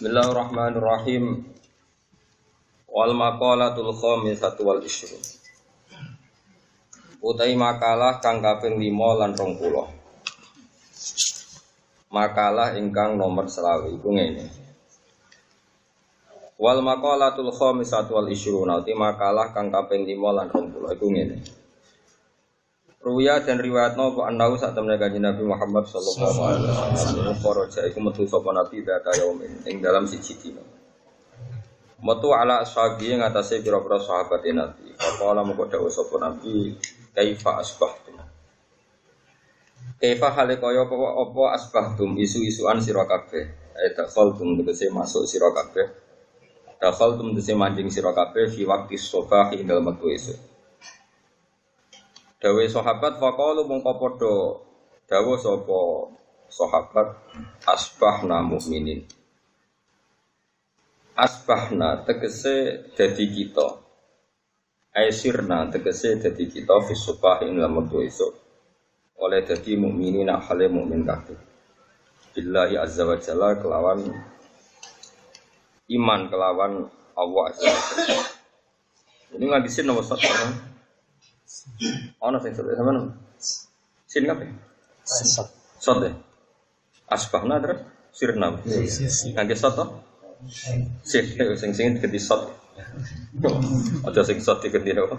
Bismillahirrahmanirrahim. Wal maqalatul khamisatu wal ishrun. Utai makalah kang kaping 5 lan 20. Makalah ingkang nomor 20 iku ngene. Wal maqalatul khamisatu wal ishrun. Utai makalah kang kaping 5 lan 20 iku ngene. Ruya dan riwayatno apa annahu sak temne kanjeng Nabi Muhammad sallallahu alaihi wasallam faraja iku metu sapa nabi data yaumin ing dalam siji dina. Metu ala ashabi ing atase pira-pira sahabat Nabi. Faqala moko dawuh sapa nabi kaifa asbahtum. Kaifa hale kaya apa asbahtum isu-isuan sira kabeh. Dakhaltum tegese masuk sira kabeh. Dakhaltum tegese manjing sira kabeh fi waqti subah ing dalem wektu esuk. Dawe sahabat faqalu mongko padha dawuh sapa sahabat asbahna mukminin. Asbahna tegese dadi kita. Aisirna tegese dadi kita fi subah ing dalem wektu esuk. Oleh dadi mukminin hale mukmin kabeh. Billahi azza wa jalla kelawan iman kelawan Allah azza wa jalla. Ini lagi sin nomor 1. Ana sing sebut sampean. Sin kabeh. Sot deh. Asbahna terus sirna. Ngangge sot to? Sing ganti sot. Aja sing sot diganti apa?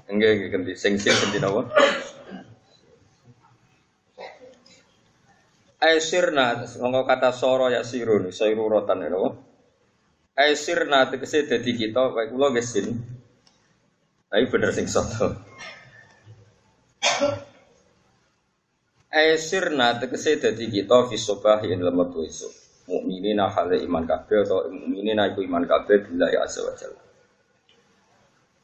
Nggih ganti sing ganti apa? Aisirna nganggo kata soro ya sirun, sayrurotan lho. Aisirna tegese dadi kita, wae kula nggih sin. Ayo bener sing soto. Aisirna tegese dadi kita fi subah ing dalem wektu esuk. Mukminina hale iman kabeh atau mukminina iku iman kabeh billahi azza wa jalla.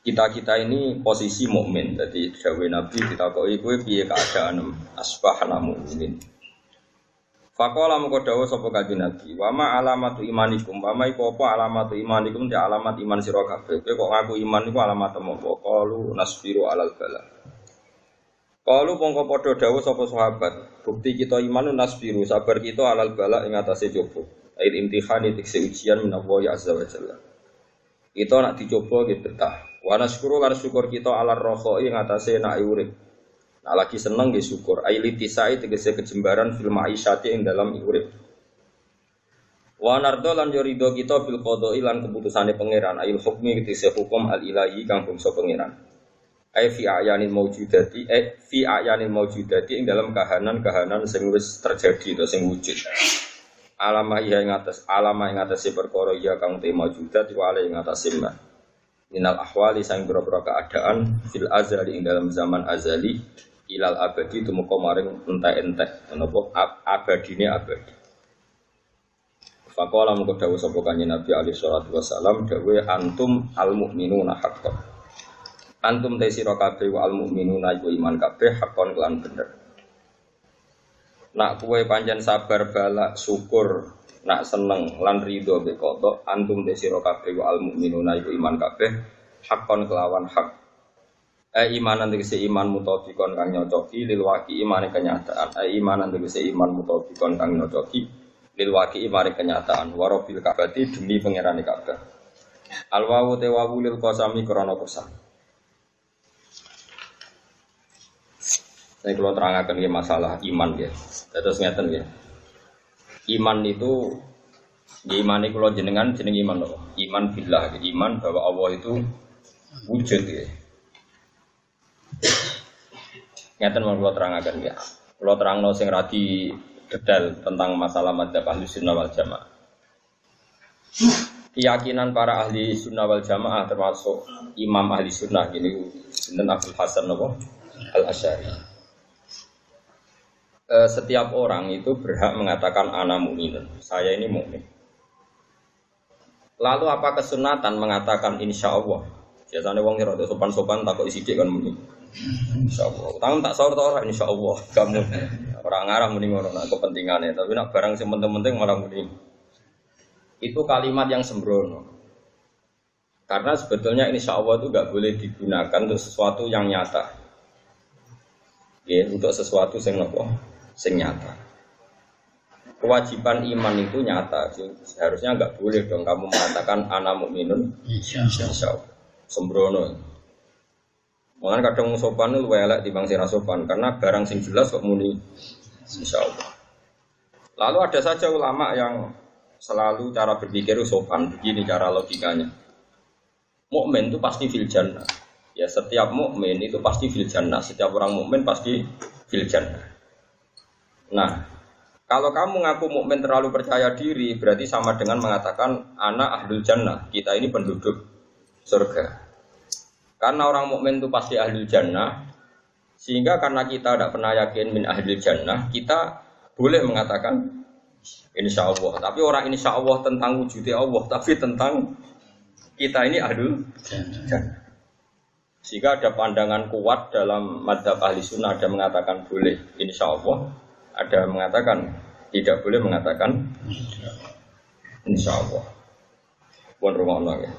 Kita ini posisi mukmin. Dadi dawuh Nabi ditakoki kowe piye keadaan asbahna mukminin. Faqala moko dawuh sapa kanjeng Nabi, wa ma alamatu imanikum, wa ma iku apa alamatu imanikum te alamat iman sira kabeh. Kowe kok ngaku iman iku alamat apa? Qalu nasbiru alal bala. Qalu mongko padha dawuh sapa sahabat, bukti kita iman nasbiru, sabar kita alal bala ing atase coba. Ail imtihani tikse ujian minallahi azza wa jalla. Kita nak dicoba nggih betah. Wa nasyukuru lan syukur kita alal rakhai ing atase nak urip. Nah lagi seneng nggih syukur. Ailitisai tegese kejembaran fil ma'isyati ing dalam urip. Wa nardo lan yo ridho kita bil qada'i lan keputusane pangeran. Ail hukmi tegese hukum al ilahi kang bangsa pangeran. Ai fi ayanil maujudati fi ayanil maujudati ing dalam kahanan-kahanan sing wis terjadi atau sing wujud. Alamah ya ing atas perkara ya kang te maujudat wa ala ing atas mbah. Minal ahwali sang boro-boro keadaan fil azali ing dalam zaman azali ilal abadi tumeka maring entek-entek menapa abadine abadi. Faqala mengko dawuh sapa kanjeng Nabi alaihi salatu wasalam dawuh antum al mukminuna haqqan. Antum te sira kabeh wa al mukminuna iku iman kabeh haqqan kelan bener. Nak kowe pancen sabar balak syukur nak seneng lan ridho mek kodok antum te sira kabeh wa al mukminuna iku iman kabeh haqqan kelawan hak. Imanan tegese iman mutafiqon kang nyocoki lil waqi imane kenyataan. Imanan tegese iman mutafiqon kang nyocoki lil waqi imane kenyataan. Warabil kabati demi pangerane Ka'bah. Al wawu te wawu lil qasami krana qasam. Saya kalau terangkan nggih masalah iman nggih. Terus ngeten nggih. Iman itu iman itu kalau jenengan jeneng iman loh. Iman billah, iman bahwa Allah itu wujud ya. Ngeten mau kula terangaken ya. Kula terangno sing radi detail tentang masalah madzhab ahli sunnah wal jamaah. Keyakinan para ahli sunnah wal jamaah termasuk imam ahli sunnah ini sinten Abdul Hasan napa Al Asy'ari. Setiap orang itu berhak mengatakan ana mukmin. Saya ini mukmin. Lalu apa kesunatan mengatakan insyaallah? Biasanya wong rada sopan-sopan takok sithik kan muni. Insyaallah. Tangan tak sahur ta ora insyaallah. Kamu ora ngarah muni ngono nak kepentingane, tapi nak barang sing penting-penting malah muni. Itu kalimat yang sembrono. Karena sebetulnya insyaallah itu enggak boleh digunakan untuk sesuatu yang nyata. Ya, untuk sesuatu sing nopo? Sing nyata. kewajiban iman itu nyata. Seharusnya enggak boleh dong kamu mengatakan ana mukminun insyaallah. Sembrono. Makanya kadang sopan itu elek timbang sing sopan karena barang sing jelas kok muni insyaallah. Lalu ada saja ulama yang selalu cara berpikir sopan, begini cara logikanya. Mukmin itu pasti fil jannah. Ya setiap mukmin itu pasti fil jannah, setiap orang mukmin pasti fil jannah. Nah, kalau kamu ngaku mukmin terlalu percaya diri, berarti sama dengan mengatakan ana ahlul jannah, kita ini penduduk surga. Karena orang mukmin itu pasti ahlul jannah, sehingga karena kita tidak pernah yakin min ahlul jannah, kita boleh mengatakan insya Allah. Tapi orang insya Allah tentang wujudnya Allah, tapi tentang kita ini ahlul jannah. Sehingga ada pandangan kuat dalam madzhab ahli sunnah, ada mengatakan boleh insya Allah, ada mengatakan tidak boleh mengatakan insya Allah. Pun rumah ya.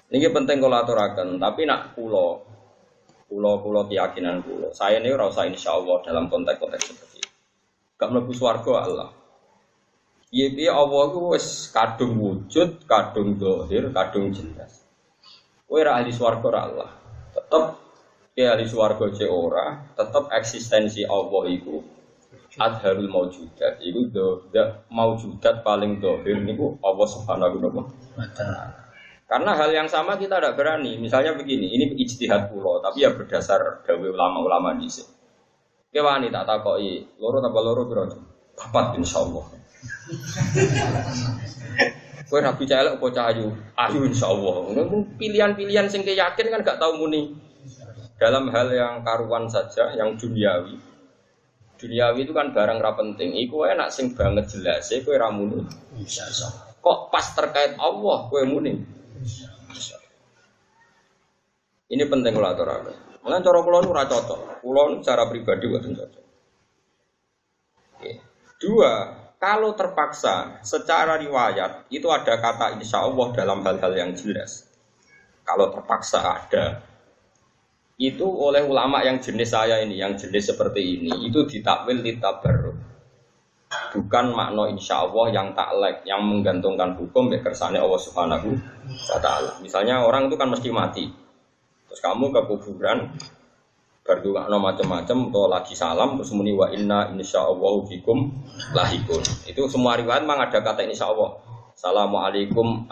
Ini penting kalau aturakan, tapi nak pulau keyakinan pulau. Saya ini rasa insya Allah dalam konteks-konteks seperti itu. Gak mlebu swarga Allah. Iya Allah itu wis kadung wujud, kadung zahir, kadung jelas. Kowe ra ahli swarga ra Allah. Tetep ke ahli swarga ce ora, tetep eksistensi Allah itu adharul maujudat. Iku maujudat paling zahir niku Allah Subhanahu wa taala. Karena hal yang sama kita tidak berani. Misalnya begini, ini ijtihad pulau, tapi ya berdasar dawuh ulama-ulama di sini. Kewani tak takoki, loro tambah loro piro? Papat insyaallah. Kowe rabi celek apa cahayu? Ayu insyaallah. Pilihan-pilihan sing yakin kan gak tau muni. Dalam hal yang karuan saja, yang duniawi. Duniawi itu kan barang ra penting. Iku enak sing banget jelas, kowe ra muni. Insyaallah. Kok pas terkait Allah kowe muni? Ini penting kalau aturaken. Mulane cara kula nu ora cocok. Kula secara pribadi mboten cocok. Oke. Dua, kalau terpaksa secara riwayat itu ada kata insya Allah dalam hal-hal yang jelas. Kalau terpaksa ada, itu oleh ulama yang jenis saya ini, yang jenis seperti ini, itu ditakwil ditabarruk. Bukan makna insya Allah yang taklek, yang menggantungkan hukum kersane Allah Subhanahu wa taala. Misalnya orang itu kan mesti mati. Terus kamu ke kuburan berdua macam-macam atau lagi salam terus muni wa inna insyaallahu bikum lahikun. Itu semua riwayat memang ada kata insya Allah. Assalamualaikum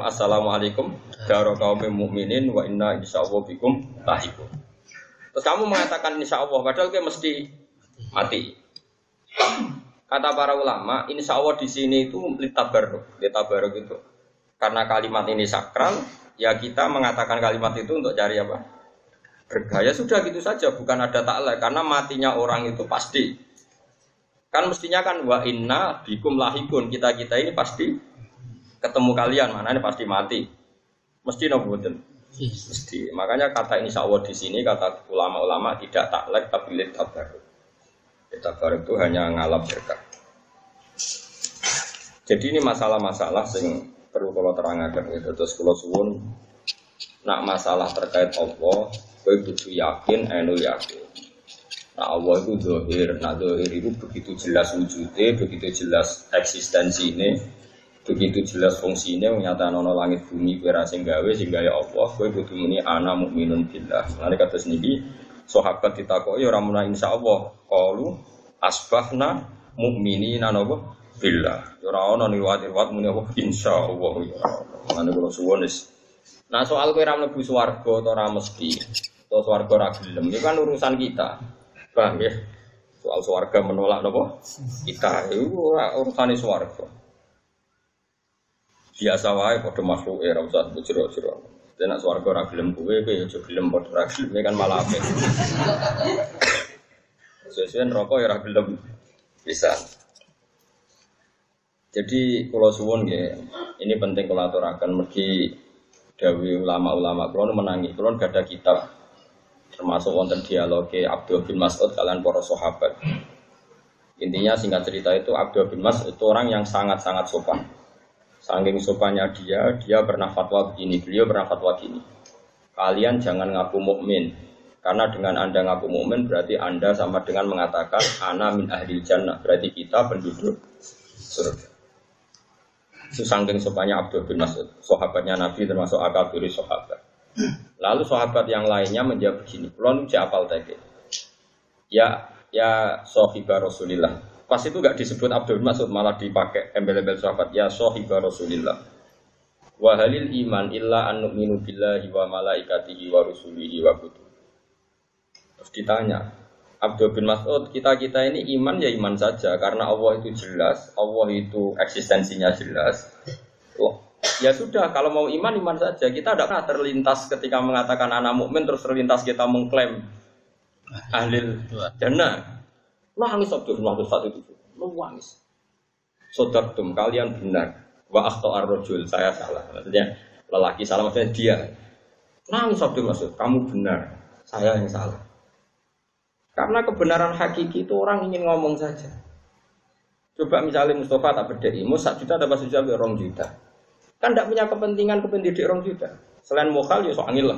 assalamualaikum daro kaum mukminin wa inna insyaallahu bikum lahikun. Terus kamu mengatakan insya Allah padahal kayak mesti mati. Kata para ulama, insya Allah di sini itu litabarruk itu. Karena kalimat ini sakral, ya kita mengatakan kalimat itu untuk cari apa? Bergaya sudah gitu saja, bukan ada taklek. Karena matinya orang itu pasti. Kan mestinya kan wa inna bikum lahikun, kita ini pasti ketemu kalian, mana ini pasti mati. Mesti nobutin. Mesti. Makanya kata insya Allah di sini kata ulama-ulama tidak taklek tapi litabarruk. Tabarruk itu hanya ngalap berkah. Jadi ini masalah-masalah yang perlu kalau terangkan gitu. Terus kalau suwun nak masalah terkait Allah, kowe kudu yakin, ainul yakin. Nah Allah itu zahir, nah zahir itu begitu jelas wujudnya, begitu jelas eksistensi ini, begitu jelas fungsinya, menyatakan ono langit bumi kowe ra sing gawe sing gawe Allah, kowe kudu muni ana mukminun billah. Mane kata sendiri sahabat ditakoki ora muna insyaallah, qalu asbahna mukminina napa billah. Ora ana riwayat-riwayat muni apa insyaallah ya. Mane kula suwun wis. Nah soal kowe ora mlebu swarga utawa ora mesti, utawa swarga ora gelem, itu kan urusan kita. Paham ya? Soal swarga menolak napa? Kita itu urusane swarga. Biasa wae padha makhluk ora usah jero-jero. Nek swarga ora gelem kowe ya aja gelem padha ora gelem kan malah apik. Sesuai rokok ya gelem bisa. Jadi kalau suwun ya, ini penting kalau aturaken mergi dawuh ulama-ulama. Kalau menangi, kalau gak ada kitab termasuk wonten dialog Abdul bin Mas'ud kalian para sahabat. Intinya singkat cerita itu Abdul bin Mas'ud itu orang yang sangat-sangat sopan. Saking sopannya dia pernah fatwa begini, beliau pernah fatwa gini. Kalian jangan ngaku mukmin Karena dengan Anda ngaku mukmin berarti Anda sama dengan mengatakan ana min ahli jannah, berarti kita penduduk surga. Itu saking sopannya Abdul bin Mas'ud, sahabatnya Nabi termasuk akabiri sahabat. Lalu sahabat yang lainnya menjawab begini, "Kulon uji apal tadi." Ya sahibah Rasulillah. Pas itu enggak disebut Abdul bin Mas'ud, malah dipakai embel-embel sahabat, ya sahibah Rasulillah. Wa halil iman illa an nu'minu billahi wa malaikatihi wa rusulihi wa kutubihi. Terus ditanya, Abdul bin Mas'ud, kita ini iman ya iman saja, karena Allah itu jelas, Allah itu eksistensinya jelas. Oh, ya sudah, kalau mau iman saja. Kita tidak pernah terlintas ketika mengatakan anak mukmin terus terlintas kita mengklaim ahlil jannah. Nangis Abdul bin Mas'ud saat itu, nangis. Sodartum, kalian benar. Wa akhta ar-rajul, saya salah. Maksudnya lelaki salah, maksudnya dia. Nangis Abdul Mas'ud, kamu benar, saya yang salah. Karena kebenaran hakiki itu orang ingin ngomong saja. Coba misalnya Mustafa tak berdiri, mau 1 juta dapat 1 juta, 2 juta. Kan tidak punya kepentingan kependidik 2 juta. Selain mokal ya soangil lah.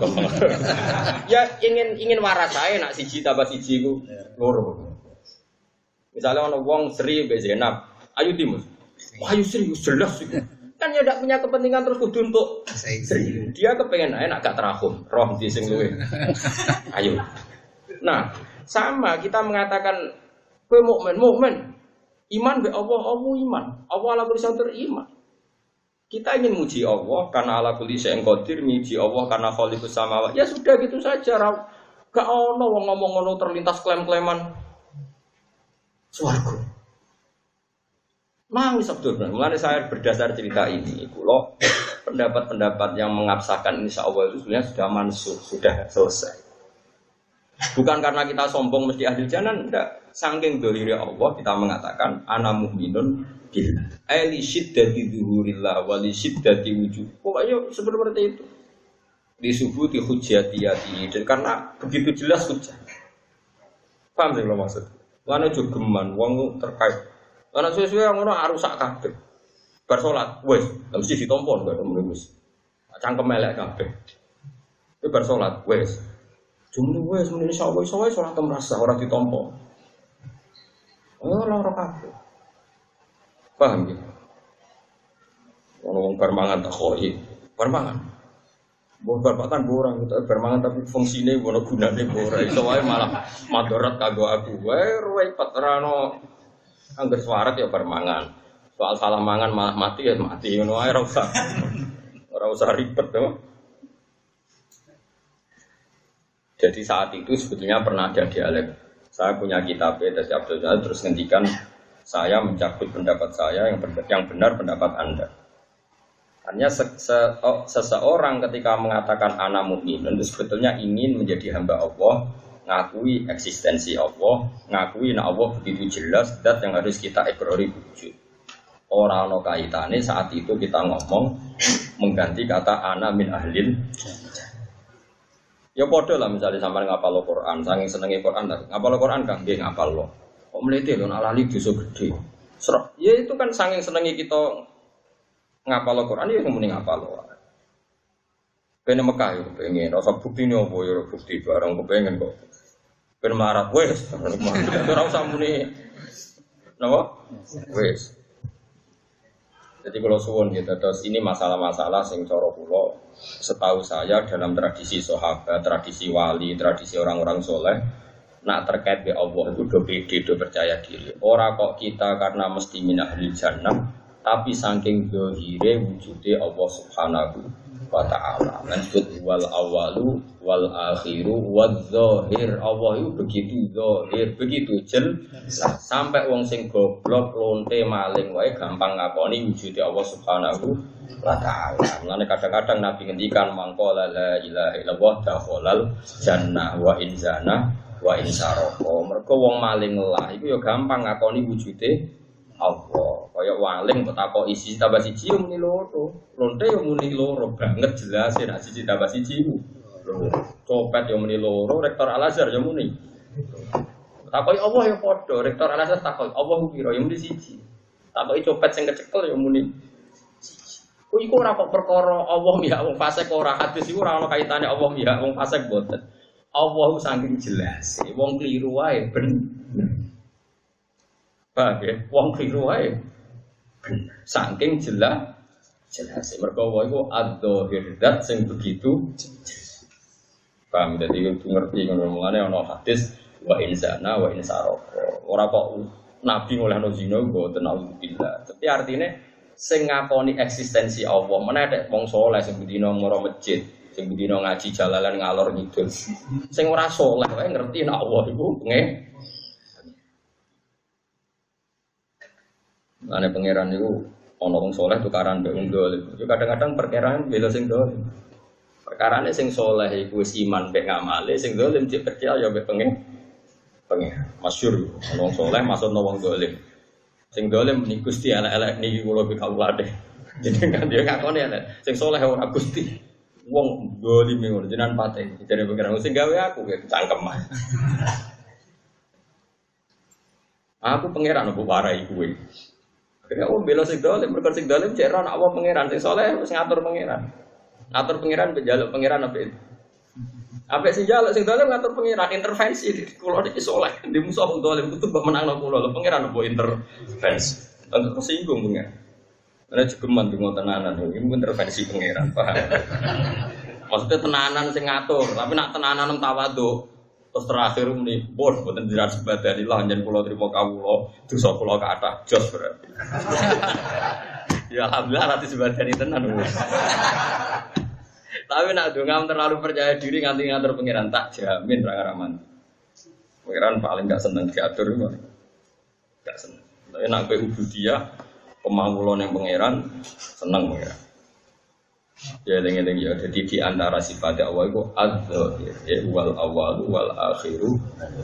Ya ingin waras saya nak siji tambah siji ku loro. Misalnya orang wong Sri mbek Zainab, ayo Timus. Wah, ayo Sri jelas itu. Kan ya tidak punya kepentingan terus kudu untuk Sri. Dia kepengen enak gak terahum, roh di sing luwe. Ayo. Nah, sama kita mengatakan kowe mukmin, iman be Allah iman. Allah ala kulli syai'in iman. Kita ingin muji Allah karena ala kulli syai'in qadir, muji Allah karena khaliqus samawati. Ya sudah gitu saja. Gak ono wong ngomong ngono terlintas klaim-klaiman swarga. Nangis Abdul. Mulane saya berdasar cerita ini, kula pendapat-pendapat yang mengabsahkan insyaallah itu sebenarnya sudah mansuh, sudah selesai. Bukan karena kita sombong mesti ahli jannah, enggak. Saking dzahire Allah kita mengatakan ana mukminun bil ali syiddati dzuhurillah wa li syiddati wujud. Pokoknya seperti itu. Disubuti hujjatiyati, dan karena begitu jelas hujjah. Paham sih lo maksud? Lan aja geman wong terkait. Lan sesuai yang ngono arusak kabeh. Bar salat wis, mesti ditompo kok wis. Cangkem elek kabeh. Itu bar salat wis. Jumlah wes muni sawai salat merasa orang ditompo. Ora kabeh. Paham ya? Wong permangan tak koi, permangan. Mbok bapakkan borang itu permangan tapi fungsine ono gunane ora iso wae malah madharat kanggo aku. Wae repot rano angger swarat ya permangan. Soal salah mangan malah mati ya mati ngono wae ora usah. Ora usah ribet to. Jadi saat itu sebetulnya pernah ada dialek. Saya punya kitab dari Abdul Jalal terus ngendikan saya mencabut pendapat saya yang benar pendapat Anda. Hanya seseorang ketika mengatakan ana mukminun itu sebetulnya ingin menjadi hamba Allah, ngakui eksistensi Allah, ngakui nek Allah begitu jelas zat yang harus kita ikrari wujud. Ora ana kaitane saat itu kita ngomong mengganti kata ana min ahlil. Ya padha lah misalnya sampean ngapal Al-Qur'an, saking senenge Qur'an, ngapal Al-Qur'an kan nggih ngapal lo. Kok mlete lho lali dosa gedhe. Serah. Ya itu kan saking senenge kita ngapal Al-Qur'an ya muni ngapal lo. Ben Mekah yo pengen rasa buktine opo ya bukti barang kepengen kok. Ben marat wis, ora usah muni. Napa? Wis. Jadi kalau suwun gitu, terus ini masalah-masalah sing cara kula setahu saya dalam tradisi sahabat, tradisi wali, tradisi orang-orang soleh, nak terkait be Allah itu do pede, do percaya diri. Ora kok kita karena mesti min ahli jannah, tapi saking zahire wujude Allah Subhanahu wa ta'ala. Lanjut wal awalu wal akhiru wadz zahir. Allah itu begitu zahir, begitu jelas. Sampai wong sing goblok, lonte, maling wae gampang ngakoni wujude Allah Subhanahu wa ta'ala. Mulane kadang-kadang Nabi ngendikan mangqala la ilaha illallah dakhalal jannah wa in zana wa in sarqa. Mergo wong maling lah iku ya gampang ngakoni wujude Allah. Kaya waling mbok takoki siji tambah siji yo muni loro. Lonte yo muni loro banget jelas nek siji tambah siji ku. Copet yo muni loro, rektor Al-Azhar yo muni. Takoki Allah yo padha, rektor Al-Azhar takoki Allah ku pira yo muni siji. Takoki copet sing kecekel yo muni siji. Ku iku ora kok perkara Allah ya wong fasik ora hadis iku ora ana kaitane Allah ya wong fasik boten. Allah saking jelas. Wong keliru wae bener. Paham ya? Wong keliru wae bener. Saking jelas. Mergo wae iku adzahir zat sing begitu. Paham dadi ngerti ngono mengane ana hadis wa insana wa insaraka. Ora kok nabi ngolehno zina mboten auzubillah. Tapi artine sing ngakoni eksistensi Allah, meneh nek wong saleh sing bendina ngoro masjid, sing bendina ngaji jalalan ngalor ngidul. Sing ora saleh wae ngerti nek Allah iku Ane pangeran itu ana wong saleh tukaran mbek wong dolim. Yo kadang-kadang perkiraan bela sing dolim. Perkarane sing saleh iku wis iman mbek ngamale, sing dolim cek percaya mbek pengen. Masyhur wong saleh maksudna wong dolim. Sing dolim muni Gusti elek-elek niki kula pikawulane. Jadi kan dia ngakoni elek. Sing saleh ora Gusti. Wong dolim ngono jenengan pate. Jare pangeran sing gawe aku ya cangkem. Aku pangeran opo warai kowe. Akhirnya bela sing dolim, mergo sing dolim cek ora ana pangeran, sing saleh wis ngatur pangeran. Ngatur pangeran njaluk pangeran apa itu? Apa sing njaluk sing dolim ngatur pangeran intervensi kula iki saleh, di musuh wong dolim kudu mbok menangno kula. Lho pangeran apa intervensi? Tentu tersinggung pangeran. Ana jegeman donga tenanan, iki intervensi pangeran, paham? Maksudnya tenanan sing ngatur, tapi nak tenanan tawadhu. Terus terakhir muni, bos, buatan jiran sebadani lah, jangan pulau terima kawulo, dosa pulau ke atas, jos berarti. Ya alhamdulillah nanti sebadani tenan. Tapi nak dongam terlalu percaya diri nganti ngatur pangeran tak jamin rangan-rangan. Pangeran paling gak seneng diatur, gak seneng. Tapi nak ke ubudiyah, pemangulon yang pangeran seneng pangeran. Ya lengi-lengi ya, jadi di antara sifat Allah itu adzahir, ya wal awalu wal akhiru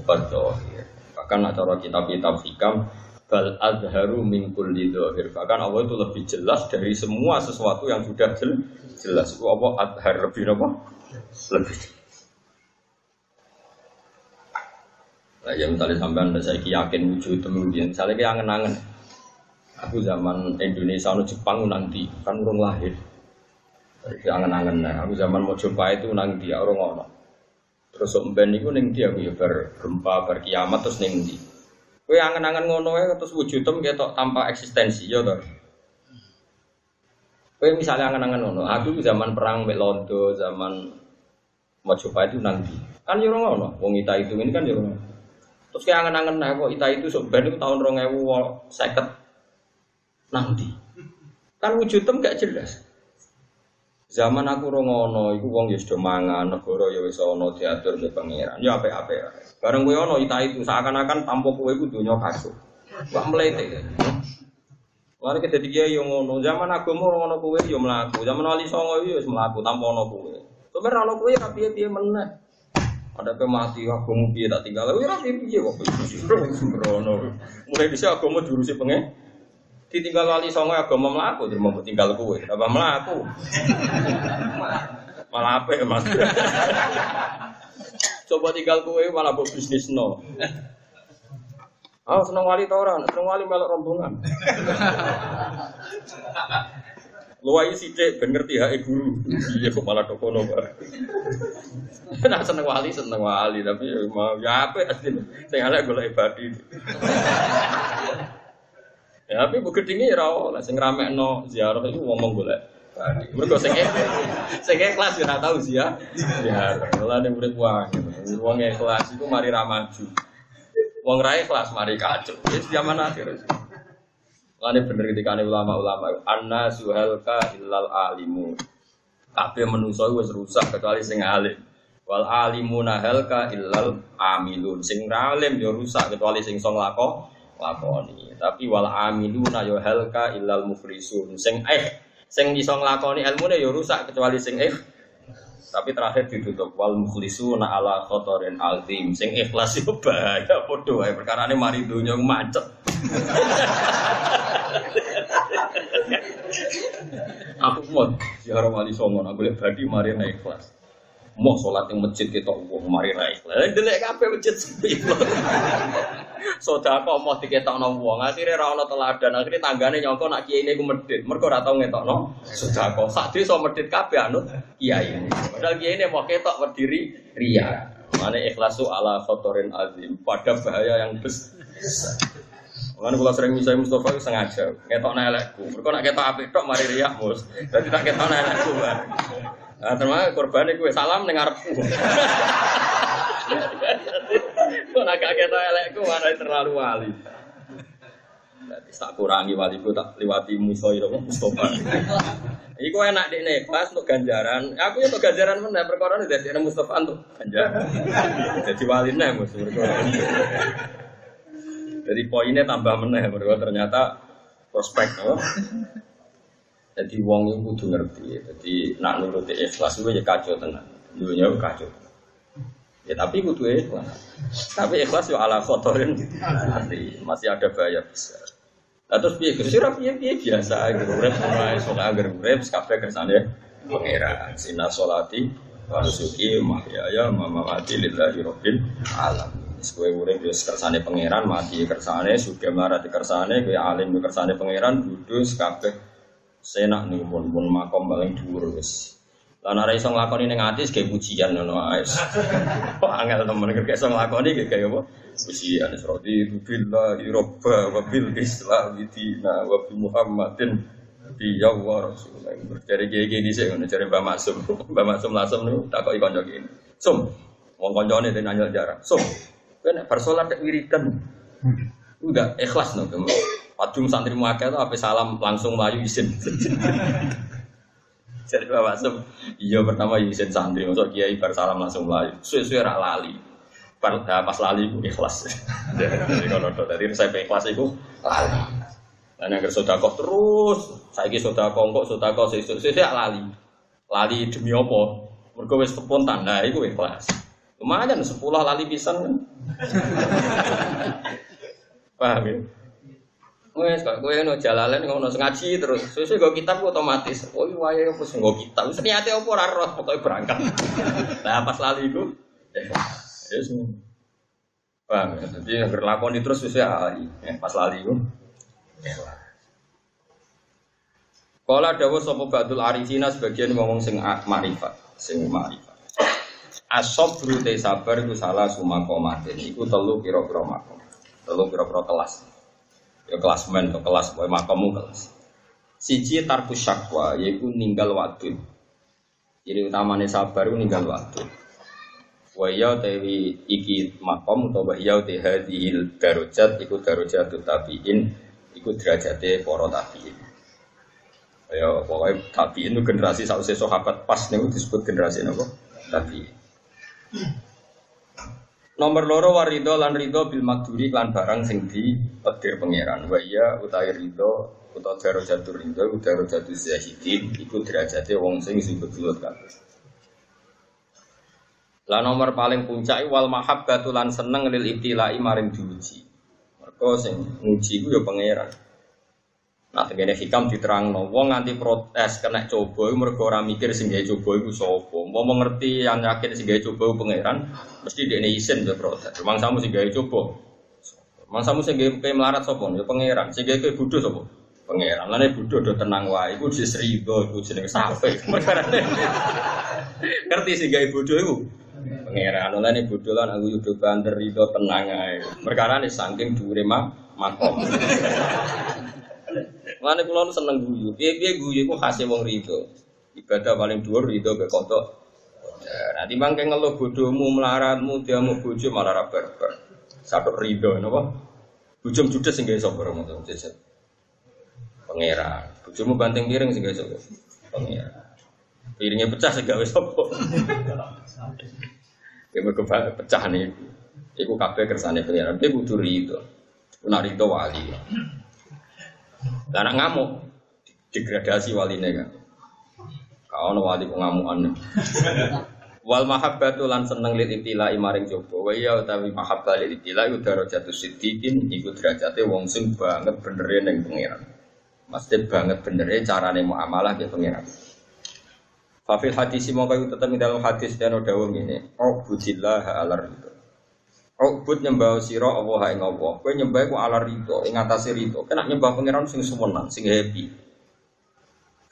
adzahir. Bahkan acara kitab-kitab hikam bal azharu min kulli dzahir. Bahkan Allah itu lebih jelas dari semua sesuatu yang sudah jelas. Itu apa adzhar lebih apa? Lebih. Nah, ya misalnya sampean saya yakin wujud temudian, misalnya kayak angen-angen. Aku zaman Indonesia no Jepang nanti kan urung lahir. Angen-angen nah, aku zaman mau coba itu nang dia orang ngono. Terus mben niku ning dia aku ya bar gempa, bar kiamat terus ning ndi. Kowe angen-angen ngono wae terus wujudem ketok tanpa eksistensi ya to. Kowe misalnya angen-angen ngono, aku zaman perang mek Londo, zaman mau coba itu nang ndi. Kan yo ngono, wong Ita itu ini kan yo ngono. Terus kayak angen-angen nah kok Ita itu sok ben itu tahun 2050 nang ndi. Kan wujudem gak jelas. Zaman aku rongono, iku wong ya sudah mangan, negara ya wis ana diatur mbek pangeran. Ya apik-apik. Bareng kowe ana Ita itu seakan-akan tanpa kowe iku donya kacau. Wah mlete. Lare ke dadi kiai yo ngono. Zaman agama ngono kowe yo mlaku. Zaman wali songo yo wis mlaku tanpa ana kowe. Sampe ana kowe ra piye-piye meneh. Ada ke mati agama piye tak tinggal. Kowe ra piye kok sembrono. Mulai dhisik agama diurusi pengen. Ditinggal wali songo agama mlaku, terus mau tinggal kowe. Apa mlaku? Malah apik Mas. Coba tinggal kowe malah mbok bisnisno. Seneng wali ta ora? Seneng wali melok rombongan. Luwai sithik ben ngerti hake guru. Iya kok malah tokono bareng. Nek seneng wali tapi ya apik asline. Sing elek golek ibadi. Ya tapi bu gedinge ya ora sing ramekno ziarah itu ngomong golek. Mergo sing ikhlas ya ora tau ziarah. Lah nek urip wae. Wong ikhlas iku mari ra maju. Wong ra ikhlas mari kacau. Wis zaman akhir. Lah bener ketikane ulama-ulama annasu halka illal alimun. Kabeh manusa wis rusak kecuali sing alim. Wal alimuna halka illal amilun. Sing alim ya rusak kecuali sing iso lakoni. Tapi wal amiluna ya halka illal muflisun. Sing iso nglakoni ilmune ya rusak kecuali sing Tapi terakhir ditutup wal muflisuna ala khotorin azim. Sing ikhlas yo bahaya padha wae perkarane mari donya macet. Aku mau ziarah wali songo nak boleh badi mari naik kelas. Mau sholat yang masjid kita wong mari naik kelas. Delek kabeh masjid sepi. Sedekah mau diketokno wong, akhire ra ono teladan, akhire tanggane nyangka nak kiyaine ku medhit. Mergo ora tau ngetokno sedekah. Sak desa medhit kabeh anut kiai. Padahal kiyaine mau ketok berdiri riya. Mane ikhlasu ala khotorin azim, pada bahaya yang besar. Lan kula sering misai Mustafa sengaja ngetokno elekku. Mergo nek ketok apik tok mari riak mus. Dadi tak ketokno elekku. Nah, terus korbane kowe salam ning ngarepku. Kok nek ketok elekku marai terlalu wali. Dadi tak kurangi waliku tak liwati misai Mustafa. Iku enak dekne pas untuk ganjaran. Aku untuk ganjaran meneh perkara dadi Mustafa untuk ganjaran. Jadi waline mus mergo. Jadi poinnya tambah meneh mergo ternyata prospek apa? Jadi wong iku kudu ngerti. Jadi nak nuruti ikhlas kuwi ya kacau tenan. Dunya kacau. Ya tapi kudu ikhlas. Tapi ikhlas yo ala khotorin nanti masih ada bahaya besar. Lah terus piye? Sira piye biasa gitu. Urip ora iso agar urip kabeh kersane pangeran. Sina sholati wa nusuki mahyaya mamati lillahi rabbil alamin. Kowe urip yo kersane pangeran, mati kersane, sugih marati kersane, kowe alim kersane pangeran, kudus kabeh senak ning pun makom paling dhuwur wis. Lan ora iso nglakoni ning ati ge pujian ngono ae. Kok angel temen nek iso nglakoni ge kaya apa? Pujian radi billahi robba wa bil islam dina wa bi Muhammadin bi ya rasulullah. Dari ge dhisik ngono jare Mbah Maksum. Mbah Maksum langsung niku takoki kanca kene. Sum, wong kancane ten anyel jarak. Sum. Kowe nek bar salat nek wiridan enggak ikhlas no. Padung santri muakeh to ape salam langsung mlayu izin. Jadi Bapak Sum, iya pertama izin santri masuk kiai bar salam langsung mlayu. Suwe-suwe ra lali. Pas lali iku ikhlas. Jadi kalau tadi saya ikhlas iku lali. Lan nek sedekah terus, saiki sedekah kok sedekah sesuk lali. Lali demi apa? Mergo wis spontan. Nah iku ikhlas. Lumayan 10 lali pisan kan. Paham ya? Wes kok kowe ono jalalan ngono ngaji terus. Sesuk go kitab otomatis. Oh wae opo sing go kitab. Wis niate opo ora roh pokoke berangkat. Lah pas lali iku yes. Paham ya? Jadi agar lakoni terus wis ali. Pas lali iku. Kala dawuh sapa Badul Arifina sebagian ngomong sing makrifat, sing makrifat. As-sabru te sabar iku salah sumakomatin. Iku telu pira-pira makom. Telu pira-pira kelas. Ya kelas men atau kelas boy makommu kelas. Siji tarkus syakwa yaiku ninggal wadud. Jadi utamane sabar iku ninggal wadud. Wa ya tewi iki makom utawa ya te hadhil darajat iku darajatut tabiin iku derajate para tabiin. Ya pokoke tabiin itu generasi sausé sahabat pas niku disebut generasi napa? Tabiin. Nomor loro warido lan rido bil makduri lan barang sing dipedir pangeran. Wa iya utawi rido utawa darajatur rido utawa darajatul zahidin iku derajate wong sing sibuk-sibuk kabeh. Lan nomor paling puncak wal mahabbatu lan seneng lil ibtilai maring diuji. Mergo sing nguji iku ya pangeran. Nah, tengene hikam diterangno wong nganti protes kena coba iku mergo ora mikir sing gawe coba iku sapa. Mau ngerti yang yakin sing gawe coba pangeran, mesti dekne isin yo protes. Mangsamu sing gawe coba. Mangsamu sing gawe melarat sapa? Ya pangeran. Sing gawe bodho sapa? Pangeran. Lane bodho do tenang wae iku disrido iku jenenge safe. Ngerti sing gawe bodho iku? Pangeran. Lane bodho lan aku yo banter rido tenang ae. Perkarane saking dhuwure makom. Mulane kula nu seneng guyu. Piye-piye guyu iku khase wong rido. Ibadah paling dhuwur rido ke kodok. Nah, timbang ke ngeluh bodohmu, melaratmu, diamu bojo malah ra barbar. Satuk rido napa? Bojom judes sing gawe sapa ngono jajan. Pangeran. Bojomu banting piring sing gawe sapa? Pangeran. Piringnya pecah sing gawe sapa? Ya mergo pecah niku. Iku kabeh kersane pangeran. Piye kudu rido. Nek rido wali. Lah nek ngamuk degradasi waline kan. Kaono wali kok ngamukan. Wal mahabbatu lan seneng lil ibtilai maring coba. Wa ya utawi mahabbah lil ibtilai darajatus siddiqin iku derajate wong sing banget benere ning pangeran. Mesti banget benere carane muamalah ke pangeran. Fa fil hadis mongko tetep ing dalam hadis dan dawuh ngene. Ubudillah alar ridho. Ubud nyembah sira Allah ing Allah. Kowe nyembah ku alar ridho ing atase ridho. Kena nyembah pangeran sing suwenan, sing happy.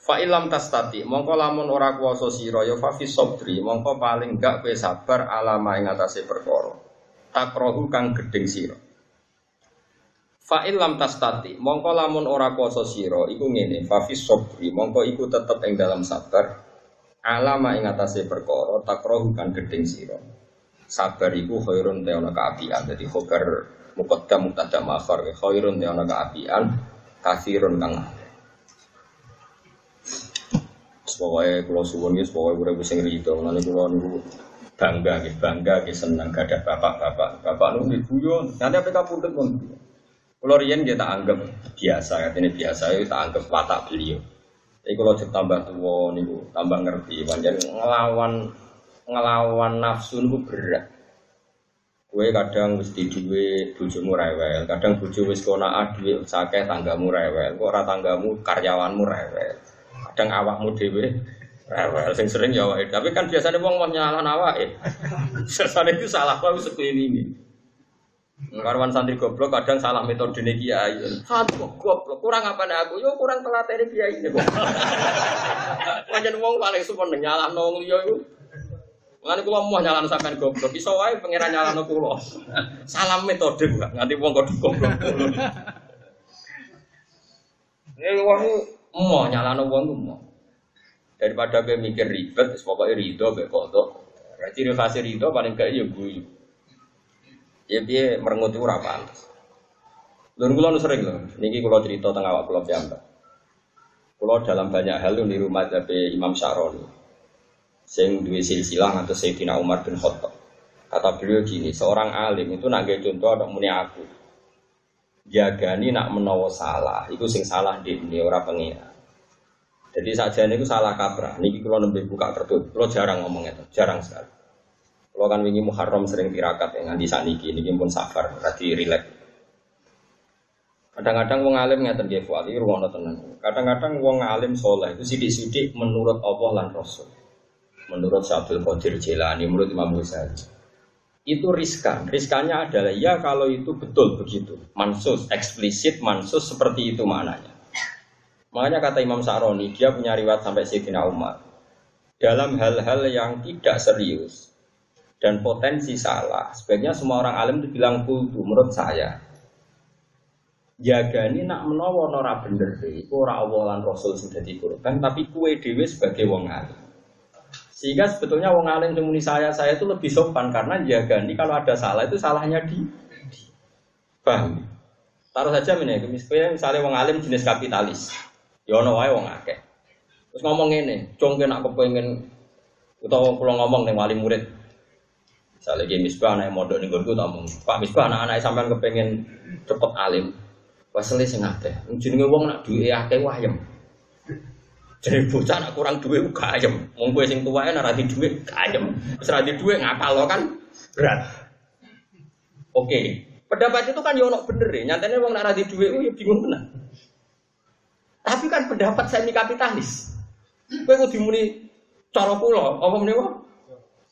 Fa ilam tastati mongko lamun ora kuwasa sira ya fa fi sabri mongko paling gak kowe sabar alama ing atase perkara takrohu kang gedeng sira. Fa ilam tastati mongko lamun ora kuwasa sira iku ngene fa fi sabri mongko iku tetep ing dalam sabar alama ing atase perkara takrohu kang gedeng sira. Sabar iku khairun te ana kaapian dadi khabar muqaddam mubtada ma'khar khairun te ana kaapian kasirun kang pokoknya kalau suwon guys, pokoknya udah sing rido. Nanti kalau niku bangga senang gak ada bapak nunggu guyon. Nanti apa kamu pun pun. Kalau rian dia tak anggap biasa, katanya biasa itu tak anggap watak beliau. Tapi kalau ditambah tua niku tambah ngerti. Panjang ngelawan nafsu niku berat. Kue kadang mesti duwe bojomu rewel, kadang bojo wis konaa duwe sakeh tanggamu rewel, kok ora tanggamu karyawanmu rewel. Kadang awakmu dhewe rewel sing sering ya awake. Tapi kan biasanya wong nyalahan awake. Sesane itu salah wae sekelilingi. Karwan santri goblok kadang salah metodene kiai. Santri goblok, kurang apane aku? Yo kurang telatene kiai niku. Pancen wong paling suwen nyalahno wong liya iku. Mulane kula mau nyalahno sampean goblok, iso wae pangeran nyalahno kula. Salah metode kok nganti wong kok goblok. Nek wong mau nyalano wong mau daripada gue mikir ribet, pokoknya ridho gue kodok. Ciri khas ridho paling gak ya guyu. Ya dia merengut itu rapan. Lalu kalau sering loh, niki kalau cerita tengah awak kalau piyambak. Kalau dalam banyak hal di rumah dari Imam Syaroni, sing duwe silsilah atau Sayyidina Umar bin Khattab. Kata beliau gini, seorang alim itu nak gaya contoh ada muni aku. Jagani nak menawa salah, itu sing salah di ini ora pengira. Jadi saja ini salah kaprah. Niki kalau nembe buka kertas, kalau jarang ngomong itu, jarang sekali. Kalau kan wingi Muharram sering tirakat yang di saniki, niki pun safar, berarti rileks. Kadang-kadang wong alim ngeten nggih fuati ruwono tenan. Kadang-kadang wong alim saleh itu sithik-sithik menurut Allah lan Rasul. Menurut Syaikhul Qadir Jilani, menurut Imam Ghazali. Itu riskan. Riskannya adalah ya kalau itu betul begitu. Mansus, eksplisit, mansus seperti itu maknanya. Makanya kata Imam Syaroni, dia punya riwayat sampai Sayyidina Umar. Dalam hal-hal yang tidak serius dan potensi salah, sebaiknya semua orang alim itu bilang kultu, menurut saya. Jagani nak menawa ora bener iku ora Allah lan Rasul sing dadi korban, tapi kue dhewe sebagai wong alim. Sehingga sebetulnya wong alim yang muni saya itu lebih sopan karena jagani kalau ada salah itu salahnya di paham. Taruh saja misalnya wong alim jenis kapitalis. Ya ono wae wong akeh. Terus ngomong ngene, "Cung nek aku pengen utawa kula ngomong ning wali murid. Misalnya iki Misbah anak mondok ning nggonku tak omong, "Pak Misbah anak-anak sampean kepengin cepet alim." Wasale sing akeh. Jenenge wong nak duwe akeh wayem. Jadi bocah nak kurang duit gak ayem. Wong kowe sing tuwae nek ora di duit gak ayem. Wis ora di duit ngapalo kan berat. Oke. Pendapat itu kan yo ono bener e. Nyatane wong nek ora di duit yo bingung tenan. Tapi kan pendapat semi kapitalis. Kowe kudu muni cara kula, apa meneh wae?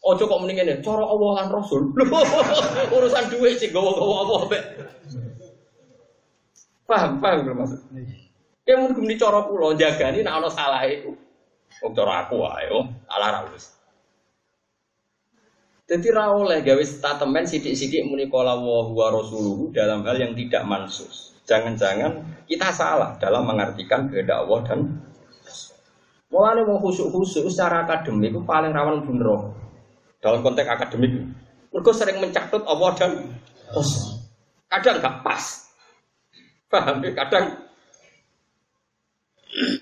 Aja kok muni ngene, cara Allah lan Rasul. Urusan duit sing gowo-gowo apa mbek. Paham lho maksud. Kayak mungkin di cara pulau jagani nak ono salah itu. Wong cara aku wae, salah ra wis. Dadi ra oleh gawe statement sithik-sithik muni qala wa rasuluhu dalam hal yang tidak mansus. Jangan-jangan kita salah dalam mengartikan kehendak Allah dan mulane wong khusuk-khusuk secara akademik itu paling rawan bunro. Dalam konteks akademik. Mergo sering mencatut Allah dan Rasul. Kadang gak pas. Paham ya? Kadang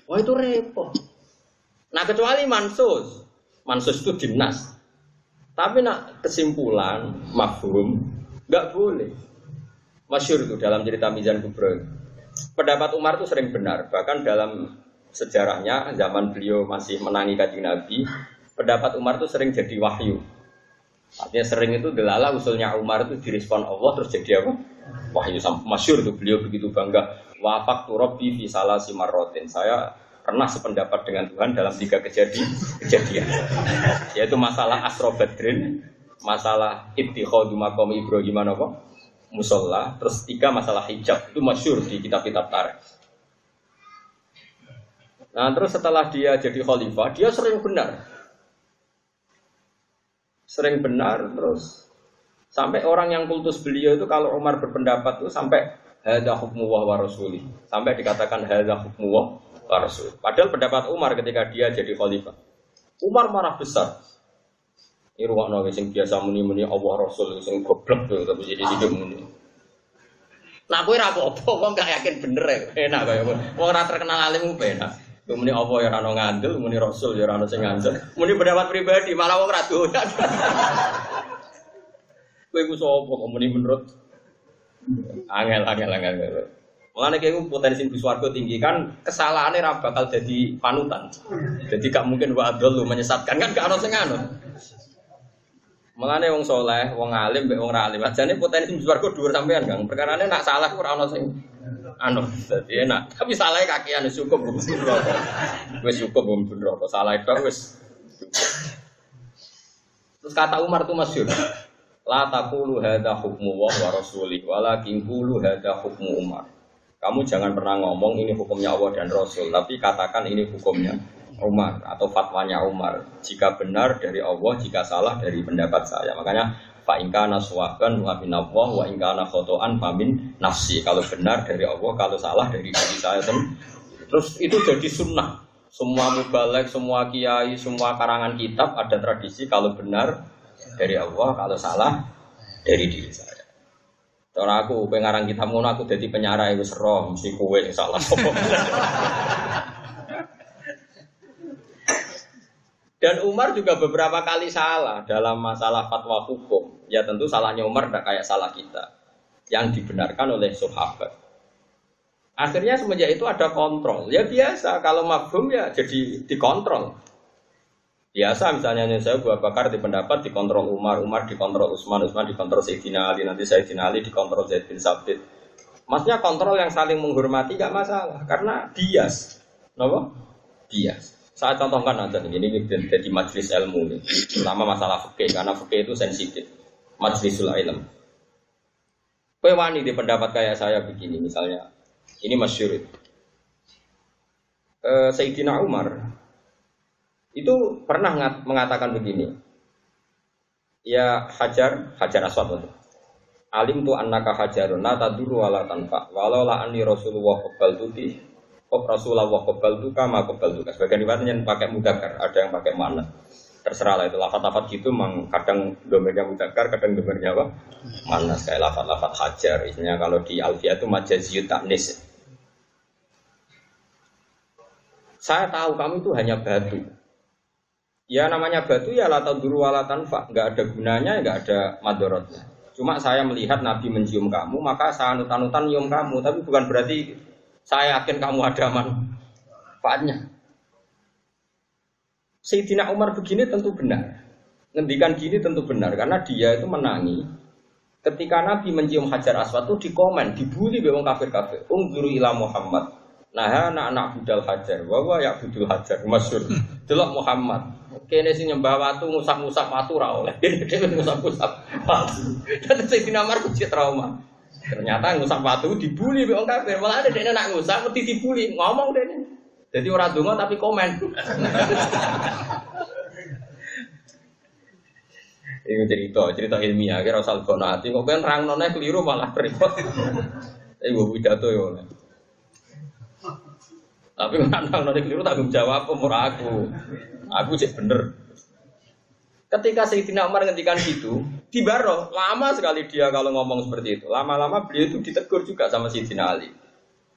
wah itu repot. Nah kecuali mansus itu dinas. Tapi nak kesimpulan mafhum nggak boleh. Masyhur itu dalam cerita Mizan Kubra. Pendapat Umar itu sering benar. Bahkan dalam sejarahnya zaman beliau masih menangi Kanjeng Nabi, pendapat Umar itu sering jadi wahyu. Artinya sering itu delala usulnya Umar itu direspon Allah terus jadi apa? Wahyu. Masyhur itu beliau begitu bangga. Wafaqtu Rabbi fi salasi marratin. Saya pernah sependapat dengan Tuhan dalam 3 kejadian. Yaitu masalah Asra Badrin, masalah ittikhadhu maqam Ibrahim apa? Musalla, terus 3 masalah hijab. Itu masyhur di kitab-kitab tarikh. Nah, terus setelah dia jadi khalifah, dia sering benar. Sering benar terus sampai orang yang kultus beliau itu kalau Umar berpendapat itu sampai hadza hukmu wa rasulih. Sampai dikatakan hadza hukmu wa rasul. Padahal pendapat Umar ketika dia jadi khalifah. Umar marah besar. Ini ruang sing biasa muni-muni Allah Rasul sing goblok tuh tapi jadi hidup muni. Nah, kowe ra apa-apa kok gak yakin bener ya. Enak kaya wong ora terkenal alim enak. Muni apa ya ora ono ngandel, muni Rasul ya ora ono sing ngandel. Muni pendapat pribadi malah wong ra doyan. Kowe ku sapa kok muni menurut angel. Mulane kowe potensi di swarga tinggi kan kesalahannya ra bakal jadi panutan. Jadi gak mungkin wa adul menyesatkan kan gak ono sing ngono. Mulane wong saleh, wong alim mbek wong ra alim, ajane potensi di swarga dhuwur sampean, Kang. Perkarane nak salah ora ono sing anu, dadi enak. Tapi salahe kakean wis cukup wis neraka. Wis cukup wong neraka. Salah itu wis. Terus kata Umar itu masyhur. La taqulu hadza hukmu wa rasulih, walakin qulu hadza hukmu Umar. Kamu jangan pernah ngomong ini hukumnya Allah dan Rasul, tapi katakan ini hukumnya Umar atau fatwanya Umar. Jika benar dari Allah, jika salah dari pendapat saya. Makanya fa in kana sawaban wa min Allah wa in kana khotoan fa min nafsi. Kalau benar dari Allah, kalau salah dari diri saya sendiri. Terus itu jadi sunnah. Semua mubalek, semua kiai, semua karangan kitab ada tradisi kalau benar dari Allah, kalau salah dari diri saya. Cara aku pengarang kitab ngono aku dadi penyarai wis roh mesti kowe sing salah. Dan Umar juga beberapa kali salah dalam masalah fatwa hukum. Ya tentu salahnya Umar tidak kayak salah kita. Yang dibenarkan oleh sahabat. Akhirnya semenjak itu ada kontrol. Ya biasa, kalau mafhum ya jadi dikontrol. Biasa misalnya saya Abu Bakar dipendapat dikontrol Umar, Umar dikontrol Utsman, Utsman dikontrol Sayyidina Ali, nanti Sayyidina Ali dikontrol Zaid bin Sabit. Maksudnya kontrol yang saling menghormati gak masalah. Karena bias. Kenapa? Bias. Saya contohkan aja ini jadi majelis ilmu nih, terutama masalah fikih karena fikih itu sensitif. Majlisul ilm. Kowe wani di pendapat kayak saya begini misalnya. Ini masyhur. Sayyidina Umar itu pernah mengatakan begini. Ya Hajar Aswad itu. Alim tu annaka hajarun la tadurru wa la tanfa. Walau la anni Rasulullah qabbaltuki Rasulullah qabbaltuka ma qabbaltuka. Sebagian riwayatnya pakai mudzakkar, ada yang pakai mana. Terserah lah itu lafaz-lafaz gitu memang kadang domirnya mudzakkar, kadang domirnya apa? Manas kayak lafaz-lafaz hajar. Isinya kalau di Alfiyah itu majaziyut ta'nis. Saya tahu kamu itu hanya batu. Ya namanya batu ya la tadurru wa la tanfa, enggak ada gunanya, enggak ada madharatnya. Cuma saya melihat Nabi mencium kamu, maka saya anut-anutan nyium kamu, tapi bukan berarti saya yakin kamu ada manfaatnya. Sayyidina Umar begini tentu benar. Ngendikan gini tentu benar karena dia itu menangi. Ketika Nabi mencium Hajar Aswad itu dikomen, dibully wong kafir-kafir. Ungzuru ila Muhammad. Nah, anak budal Hajar, wa ya budul Hajar masyhur. Delok Muhammad. Kene sing nyembah watu ngusap-ngusap watu ra oleh. Dhewe ngusap-ngusap watu. Dan Sayyidina Umar kecil trauma. Ternyata ngusap watu dibully wong kafir. Malah ada dene nak ngusap mesti dibully. Ngomong dene. Jadi ora donga tapi komen. Ini cerita ilmiah kira asal gonati kok kan rangnone keliru malah repot. Ibu pidato yo. Tapi rangnone keliru tak jawab ora aku. Aku cek bener. Ketika Sayyidina Umar ngendikan gitu, Tibaroh, lama sekali dia kalau ngomong seperti itu. Lama-lama beliau itu ditegur juga sama Sayyidina Ali.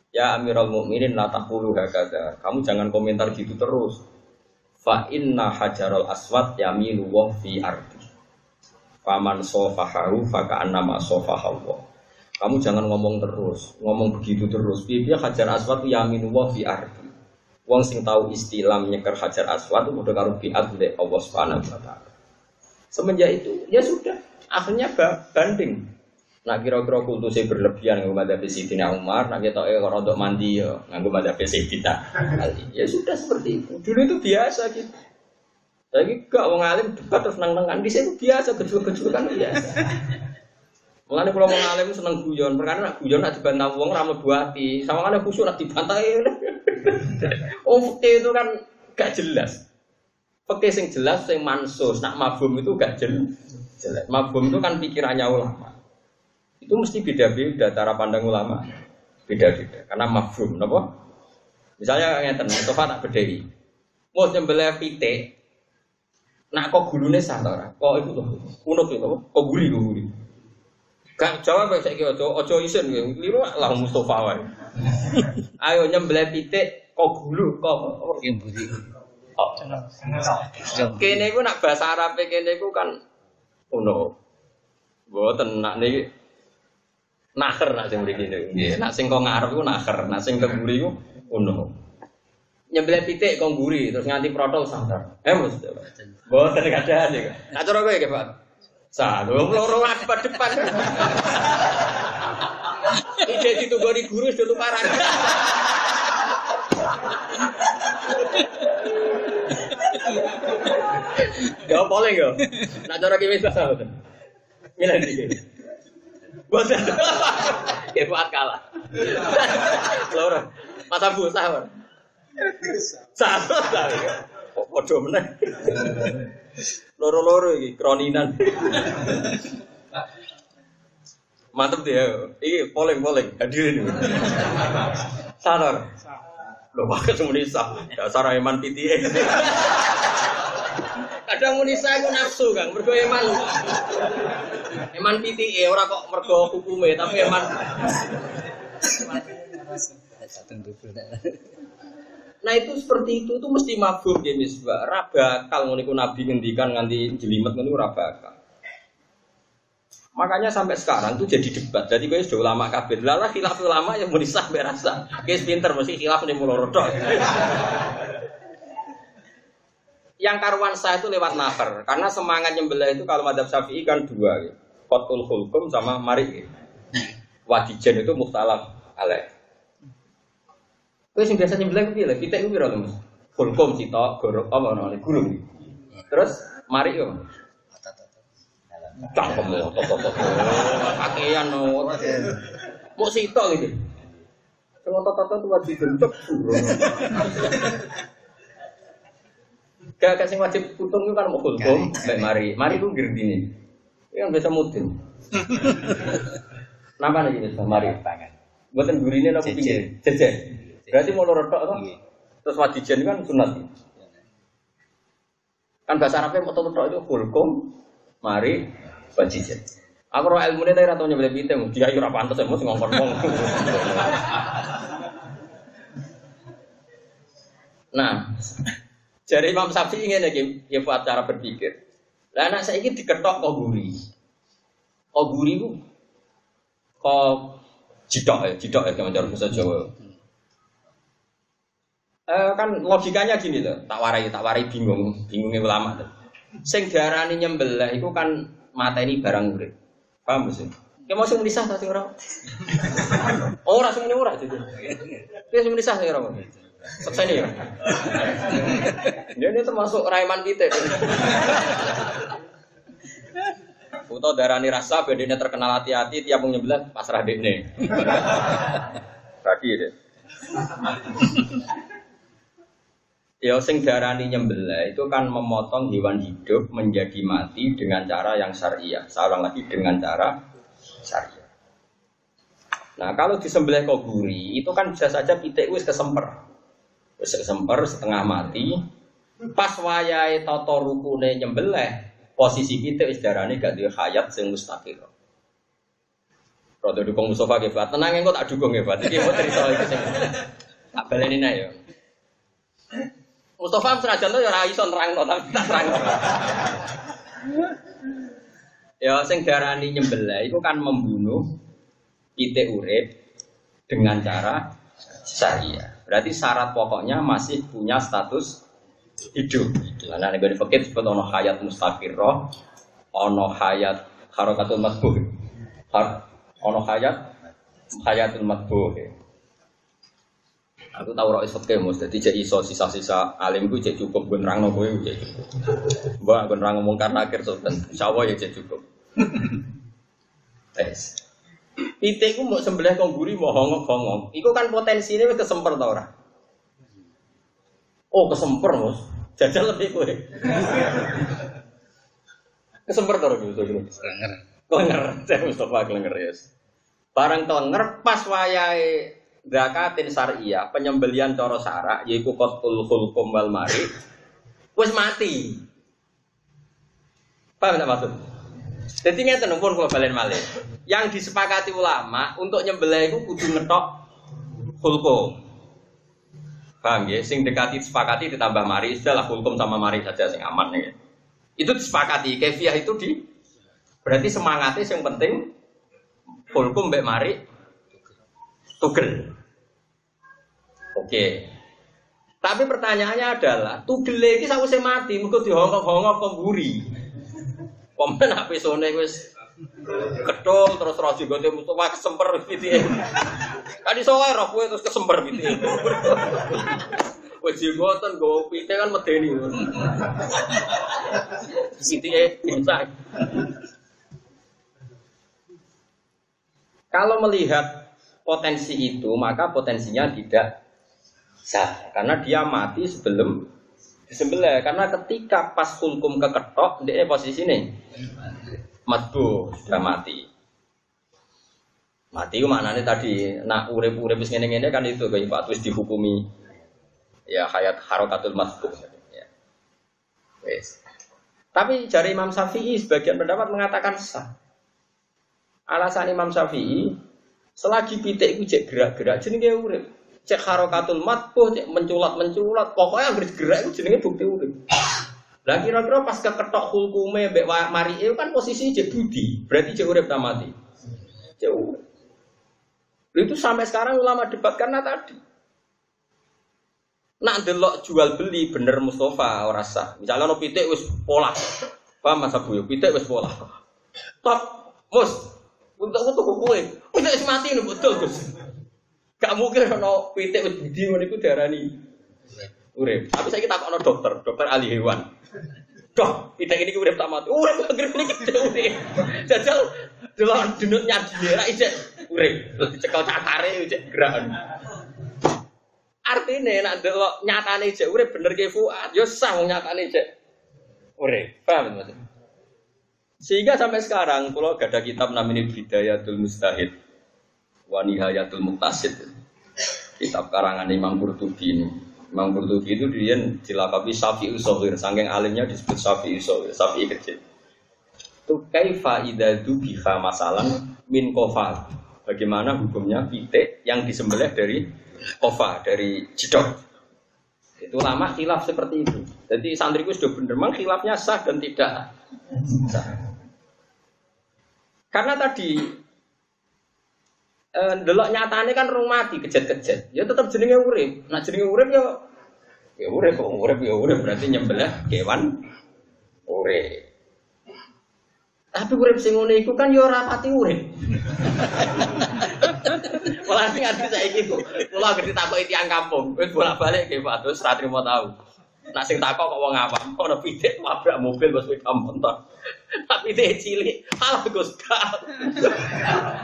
Ya Amirul Mukminin la taqulu hakadza. Kamu jangan komentar gitu terus. Fa inna hajarul aswad yamilu wa fi ardi. Faman sofahahu fa ka'annama sofahahu. Kamu jangan ngomong terus, ngomong begitu terus. Piye hajar aswad yamilu wa fi ardi. Wong sing tahu istilah nyeker hajar aswad itu udah karo biat ndek Allah Subhanahu wa taala. Semenjak itu, ya sudah, akhirnya banding. Nah kira-kira kultusnya berlebihan nganggo madzhab Sayyidina Umar, nah kita rodok mandi ya nganggo madzhab Sayyidina Ali. Ya sudah seperti itu. Dulu itu biasa gitu. Lagi gak wong alim debat terus nang-nangan di sini biasa, gejul-gejul kan biasa. Mulane kalau wong alim seneng guyon, perkara nak guyon nak dibantah wong ora mlebu ati. Sawangane khusuk nak dibantai. Fikih itu kan gak jelas. Fikih sing jelas sing mansus, nak mafhum itu gak jelas. Mafhum itu kan pikirannya ulama. Itu mesti beda-beda cara pandang ulama. Beda-beda karena mafhum, napa? Misalnya ngeten, Mustafa tak bedheki. Mau nyembelih pitik. Nak kok gulune sah ta ora? Kok iku to? Unut itu, kok guri. Gak jawab kok saiki aja isin kliru lah Mustafa wae. Ayo nyembelih pitik kok gulu kok mburi. Kene iku nak bahasa Arab kene iku kan ono. Mboten nak niki nakher nak sing mriki niku. Nggih, nak sing kok ngarep iku nakher, nak sing keburi iku ono. Nyembelih pitik kok guri terus nganti protol sangar. Mus. Mboten kadang iki. Nak cara kowe nggih, Pak. Salo loro akibat depan. Ide ditunggoni guru sudah tukaran. Ya boleh yo. Nak cara ki wis bahasa mboten. Milih iki. Boten. Buat kalah. Loro. Mata busa. Satu lah. Padha meneh. Loro-loro iki kroninan. Mantep dia. Iki polling hadirin. Sadar. Lho wae semunisa. Dasar Eman PTE. Kadang munisa iku nafsu, Kang. Mergo Eman PTE ora kok mergo hukume, tapi Eman Nah itu seperti itu mesti mabuk ya misbah. Rabakal ngono iku Nabi ngendikan nganti jelimet ngono ora bakal. Makanya sampai sekarang tuh jadi debat. Jadi kowe sudah ulama kabeh. Lah khilaf ulama yang muni sah mbek rasa. Wis pinter mesti khilaf ning mulo rodok. Yang karuan sah itu lewat nafar. Karena semangat nyembelih itu kalau madzhab Syafi'i kan dua ya. Qatul hulkum sama mari. Wadijan itu mukhtalaf alaih. Kowe sing biasa nyembelih piye lho? Pitik ku pira to, Mas? Hulkum sitok, gorok apa ngono gulung. Terus mari yo. Cangkem lho, toto. Pakaian no. Mok sitok iki. Sing toto-toto tuh wajib bentuk. Gak sing wajib putung itu kan mau hulkum, mbek mari ku girdine. Iki kan biasa mudin. Napa nek iki mari tangan. Mboten gurine napa pinggir? Jejer. Berarti mau lorotok toh? Terus wadijan kan sunat. Kan bahasa Arabnya mau lorotok itu hulkum, mari, wadijan. Aku roh ilmunya tadi ratau nyebelih piting, dia ora pantes mesti ngomong-ngomong. Nah, jari Imam Syafi'i ngene iki, ya buat cara berpikir. Lah anak saiki diketok kok guri. Kok guri ku kok jidok ya cara bahasa Jawa. Kan logikanya gini loh, tak warai bingungnya ulama tuh. Sing diarani nyembelih itu kan mateni barang urip. Paham mesti? Ki mau sing menisah ta sing ora? Ora sing ora jadi. Ki sing menisah sing ora. Seksene ya. Ini termasuk raiman kita. Foto darani rasa bedene terkenal hati-hati tiap nyembelih pasrah dekne. Bagi deh. Ya sing darani nyembelih itu kan memotong hewan hidup menjadi mati dengan cara yang syariah. Seorang lagi dengan cara syariah. Nah, kalau disembelih kok guri, itu kan bisa saja pitik wis kesemper. Wis kesemper setengah mati. Pas wayahe tata rukune nyembelih, posisi pitik wis darane gak duwe hayat sing mustaqil. Rodho dukung Mustafa ge, tenang engko tak dukung ge, Pak. Iki mau cerita iki sing tak baleni nae ya. Mustafa senajan to ya ora iso nerangno tapi tak terangno. Ya sing darani nyembelih itu kan membunuh pitik urip dengan cara syariah. Berarti syarat pokoknya masih punya status hidup. Lah nek fikih disebut ono hayat mustaqirrah, ono hayat harakatul matbuh. Ono hayatul matbuh. Aku tahu roh isfake mus, jadi cek iso sisa-sisa alim gue cek cukup gue nerang no gue cek cukup. Gue nerang ngomong karena akhir sultan, insyaAllah ya cek cukup. Tes. Pitik gue mau sembelih kongguri mau hongok. Iku kan potensinya kesemper tau ora. Oh, kesemper, Mas. Jajal lebih kowe. Kesemper to gitu. Klenger, Mustafa klenger ya. Barang klenger pas wayahe zakatin syariah, penyembelian cara syarak yaiku qatul khulqum wal mari. Wis mati. Paham tak maksud? Jadi ngeten pun kula balen malih. Yang disepakati ulama untuk nyembelih iku kudu ngetok khulqum. Paham ya? Sing dekati disepakati ditambah mari, istilah khulqum sama mari saja sing aman ya. Itu disepakati, kefiah itu berarti semangatnya yang penting khulqum mbek mari tugel. Oke. Tapi pertanyaannya adalah tugel iki sawise mati mergo dihongkok-hongkok kemburi. Komen HP sone wis ketul terus roh jigote Mustafa kesemper pitike. Kan iso wae roh kowe terus kesemper pitike. Wis jigoten go pite kan medeni. Pitike insak. Kalau melihat potensi itu, maka potensinya tidak sah. Karena dia mati sebelum disembelih. Karena ketika pas kulkum keketok, dia posisi ini matbu sudah mati. Mati maknanya tadi, nak urip-urip ngene-ngene kan itu kayak Pak terus dihukumi ya hayat harokatul matbu. Ya. Wes. Tapi dari Imam Syafi'i sebagian pendapat mengatakan sah. Alasan Imam Syafi'i selagi pitik itu cek gerak-gerak jenenge urip. Cek harokatul matbuh, cek menculat-menculat, pokoknya harus gerak itu jenenge bukti urip. Lah kira-kira pas keketok hukume mbek mari itu kan posisi cek budi, berarti cek urip ta mati. Cek urip. Itu sampai sekarang ulama debat karena tadi. Nak delok jual beli bener Mustafa ora sah. Misalnya ono pitik wis polah. Paham Mas Abu? Pitik wis polah. Top, Mus. Untuk kowe. Pitik wis mati lho betul, Gus. Gak mungkin ono pitik wis budi ngono iku diarani urip. Tapi saiki takokno dokter ahli hewan. Dok, pitik ini urip tak mati. Urip anggere niki urip. Jajal delok denut nyadine ra isih urip. Dicekel cakare isih gerakan. Artine nek delok nyatane isih urip bener ke Fuad, ya sah wong nyatane isih urip. Paham Mas? Sehingga sampai sekarang kalau gak ada kitab namanya Bidayatul Mustahid wa Nihayatul Muqtasid. Kitab karangan Imam Qurtubi ini. Imam Qurtubi itu dia dilakabi Syafi'i Shaghir, saking alimnya disebut Syafi'i Shaghir, Syafi'i kecil. Itu kaifa idza dubiha masalan min qafal. Bagaimana hukumnya pitik yang disembelih dari qafa, dari jedok. Itu lama khilaf seperti itu. Jadi santriku sudah bener memang khilafnya sah dan tidak sah. Karena tadi delok nyatane kan rung mati kejet-kejet. Ya tetap jenenge urip. Nah jenenge urip ya urip berarti nyembelih kewan urip. Tapi urip sing ngene iku kan ya ora pati urip. Malah sing ati saiki kula ngerti takoki tiyang kampung, wis bolak-balik nggih Pak, terus ra trimo tau. Nak sing takok kok wong awam, kok ana pitik mabrak mobil wis sepeda motor. Tapi pitik cilik, halal Gus gak.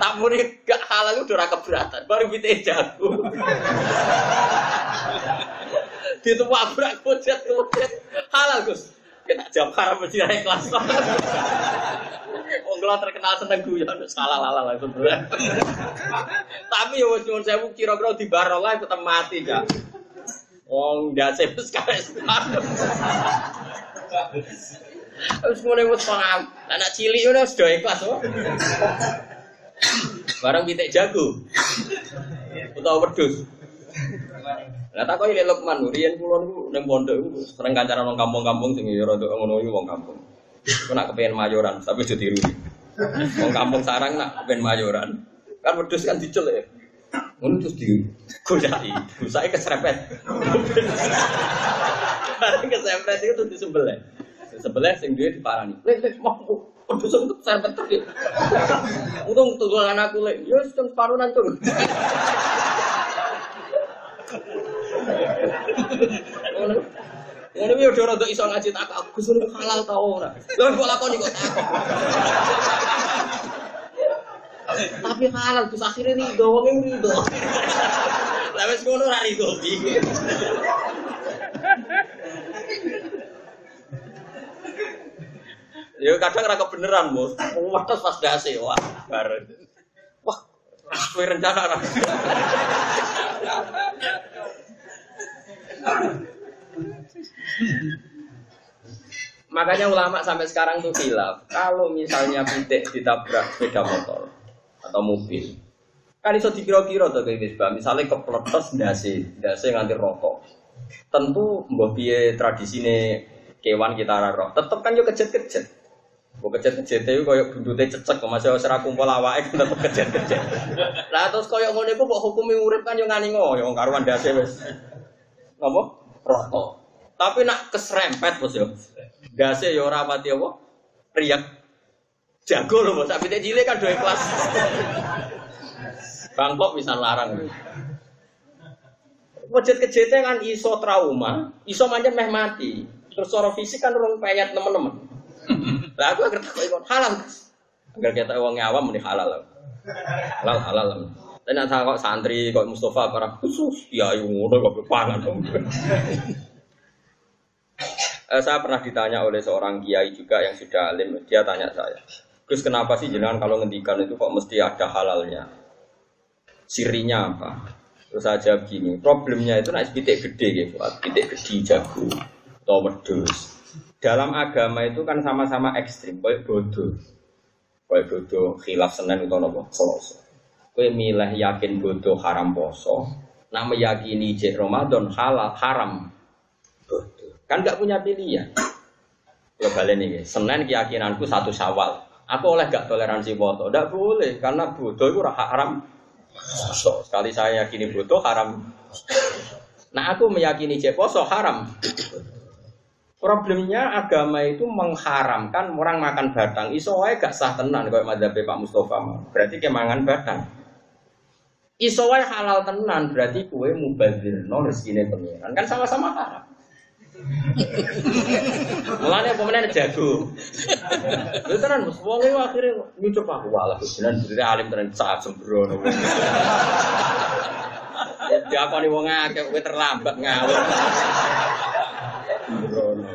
Tak muni gak halal udah ora keberatan, baru pitik jago. Ditubrak kucet-kucet. Halal Gus. Kita jawab haram mesti ikhlas. Wong kula terkenal seneng guyon, salah-salah langsung. Tapi ya wis nyuwun sewu kira-kira di barolah tetep mati gak. Wong ndase wis kares. Wis mulai wis paham. Anak cilik ngono sudah ikhlas kok. Barang pitik jago. Utawa wedhus. Lah takoki lek Lukman, riyen kula niku ning pondok iku sering kancanan wong kampung-kampung sing ya rada ngono iki wong kampung. Ku nak kepengin mayoran, tapi aja tiru. Wong kampung sarang nak kepengin mayoran. Kan wedhus kan dicelek. Ngono terus digolaki. Gusake keserempet. Bareng keserempet itu disembelih. Disembelih sing duwe diparani. Lek mau wedhus untuk serempet terus. Untung tungguan aku lek, yo wis teng parunan tur. Ngono yo ora ndok iso ngaji tak Gus niku halal ta ora. Lha kok lakoni kok takok. Tapi halal Gus akhire rido wong rido. Lah wis ngono ora rido iki. Ya kadang ora kebenaran, Bos. Wates pas dase, wah, bareng. Wah, kowe rencana ra. Makanya ulama sampai sekarang tuh khilaf. Kalau misalnya pitik ditabrak sepeda motor atau mobil, kan iso dikira-kira to kayak misalnya kepletes ndase nganti rokok. Tentu mbah piye tradisine kewan kita ora roh, tetep kan yo kejet-kejet. Mbok kejet-kejet itu koyo buntute cecek kok masih ora kumpul awake tetep kejet-kejet. Lah terus koyo ngono iku kok hukume urip kan yo ngani ngoyo karuan ndase wis. Napa? Rokok. Tapi nak keserempet bos yo. Dase ya ora pati apa? Riyak. Jago lho, Bos. Sampe cilik kan do ikhlas. Bangkok bisa larang. Kejet-kejete kan iso trauma, iso pancen meh mati. Terus secara fisik kan urung payat teman-teman. Lah aku ngerti kok halal. Enggak kata wong awam muni halal. Halal. Tapi nek kok santri kok Mustafa para khusus ya ngono kok pangan. Saya pernah ditanya oleh seorang kiai juga yang sudah alim, dia tanya saya, Gus kenapa sih jenengan kalau ngendikan itu kok mesti ada halalnya? Sirinya apa? Terus saya jawab gini, problemnya itu naik pitik gede gitu, pitik gede jago, atau wedhus. Dalam agama itu kan sama-sama ekstrim, kayak bodoh, khilaf Senin atau nopo Selasa. Kowe milih yakin bodoh haram poso, nak meyakini jek Ramadan halal haram. Bodoh. Kan gak punya pilihan. Ya balen iki. Senin keyakinanku 1 Syawal. Aku oleh gak toleransi foto? Ndak boleh karena bodoh itu haram. Sekali saya yakini bodoh haram. Nah aku meyakini jek poso haram. Problemnya agama itu mengharamkan orang makan batang. Iso wae gak sah tenan koyo madzhab Pak Mustofa. Berarti ke mangan batang. Iso wae halal tenan berarti kowe mubadzirno rezekine pengiran. Kan sama-sama haram. Mulane pemene jago. Lha tenan Mas, wong iki akhire nyucup aku walah jenengan dhewe alim tenan sak sembrono. Ya diakoni wong akeh kowe terlambat ngawur. Sembrono.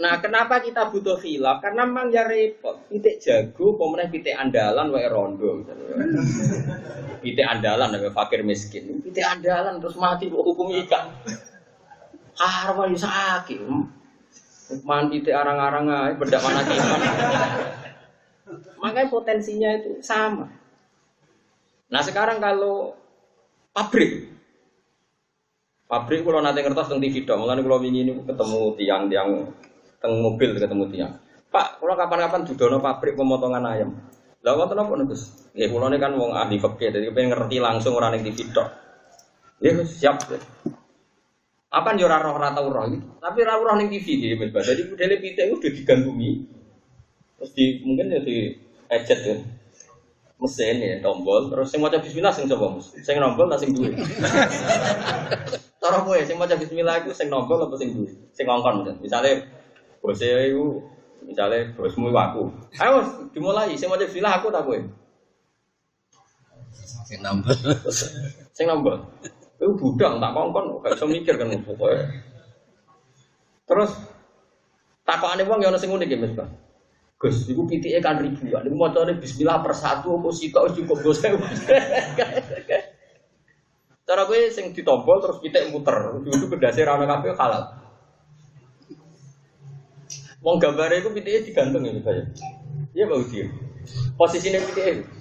Nah, kenapa kita butuh khilaf? Karena memang ya repot. Pitik jago, pemenang pitik andalan wae rondo. Pitik andalan wae fakir miskin. Pitik andalan terus mati hukum ikan. Harwa sakit. Mandi te arang-arang ae bedak mana kiman. Makanya potensinya itu sama. Nah, sekarang kalau pabrik kalau nanti ngertos teng TV dong, mulane kula wingi niku ketemu tiang-tiang teng mobil ketemu tiang. Pak, kula kapan-kapan dudono pabrik pemotongan ayam. Lah wonten apa Gus? Nggih kula kan wong ahli fikih, dadi pengen ngerti langsung ora ning TV tok. Nggih siap. Apa yo ora tau roh iki. Tapi ora roh ning TV iki Mas. Dadi modele pitik udah digandungi. Terus mungkin ya di ejet ya. Mesin ya tombol terus sing maca bismillah sing sapa Mas? Sing nombol ta sing duwe? Cara kowe sing maca bismillah iku sing nombol apa sing duwe? Sing ngongkon misale bose iku misale bosmu aku. Ayo dimulai sing maca bismillah aku ta kowe? Sing nombol. Sing nombol. Itu budang tak kongkon, gak bisa mikir kan pokoknya. Terus takokane wong ya ana sing unik ya Mas. Gus, iku pitike kan ribuan. Niku macane bismillah per satu apa sitok wis cukup Gus. Cara kowe sing ditombol terus pitik muter, itu kedase ra ono kabeh halal. Wong gambare iku pitike digantung ya kaya. Iya Pak Udi. Posisine pitike.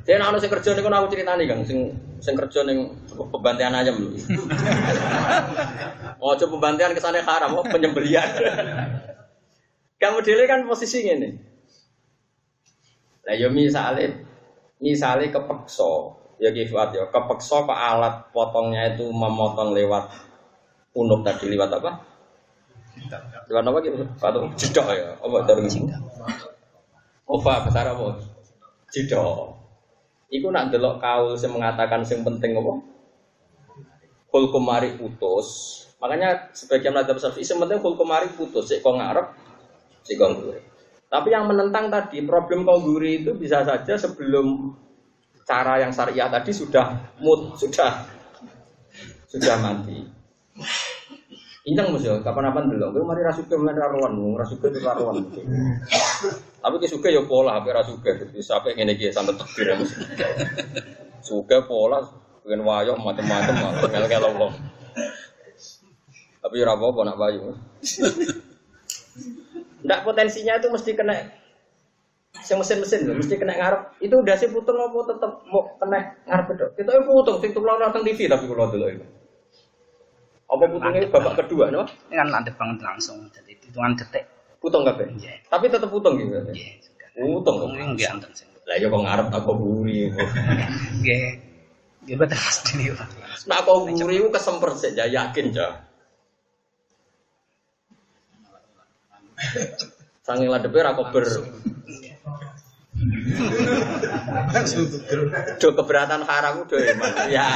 Saya nak sing kerja niku aku critani Kang, sing kerja ning pembantian ayam lho. Oh, coba pembantian kesane haram, oh penyembelihan. Kamu dhewe kan posisi ngene. Lah yo misale kepeksa, ya kifat ya, kepeksa kok alat potongnya itu memotong lewat unuk tadi lewat apa? Lewat apa gitu? Patung jedok ya, apa darung cinta. Ova besar apa? Jedok. Iku nak delok kaul sing mengatakan sing penting apa? Hulkum mari putus. Makanya sebagian madzhab Syafi'i sing penting hulkum mari putus, sik kok ngarep, sik kok nguri. Tapi yang menentang tadi problem kongguri itu bisa saja sebelum cara yang syariah tadi sudah mati. Intang Mas yo, kapan-kapan delok. Kowe mari rasuke men raruan, rasuke itu raruan. Tapi ki suke yo pola, ape rasuke. Bisa ape ngene iki sampe tekbir Mas. Suke pola, pengen wayo macam-macam ngel-ngel wong. Tapi ora apa-apa nak wayo. Ndak potensinya itu mesti kena mesin-mesin lho, mesti kena ngarep. Itu udah sih putung apa tetep mau kena ngarep tok. Kita putung sing tulang nang TV tapi kula delok itu. Apa putungnya babak kedua, no? Ini kan landep banget langsung, jadi hitungan detik. Putung kabeh. Yeah. Tapi tetap putung gitu. Iya, juga. Putung. Enggak anten sih. Lah ya kok ngarep tak kok buri. Nggih. Nggih betul pasti niku. Nak kok buri ku kesemper sik ya yakin ja. Sange ladepe ra kober. Do keberatan haram do eman. Ya.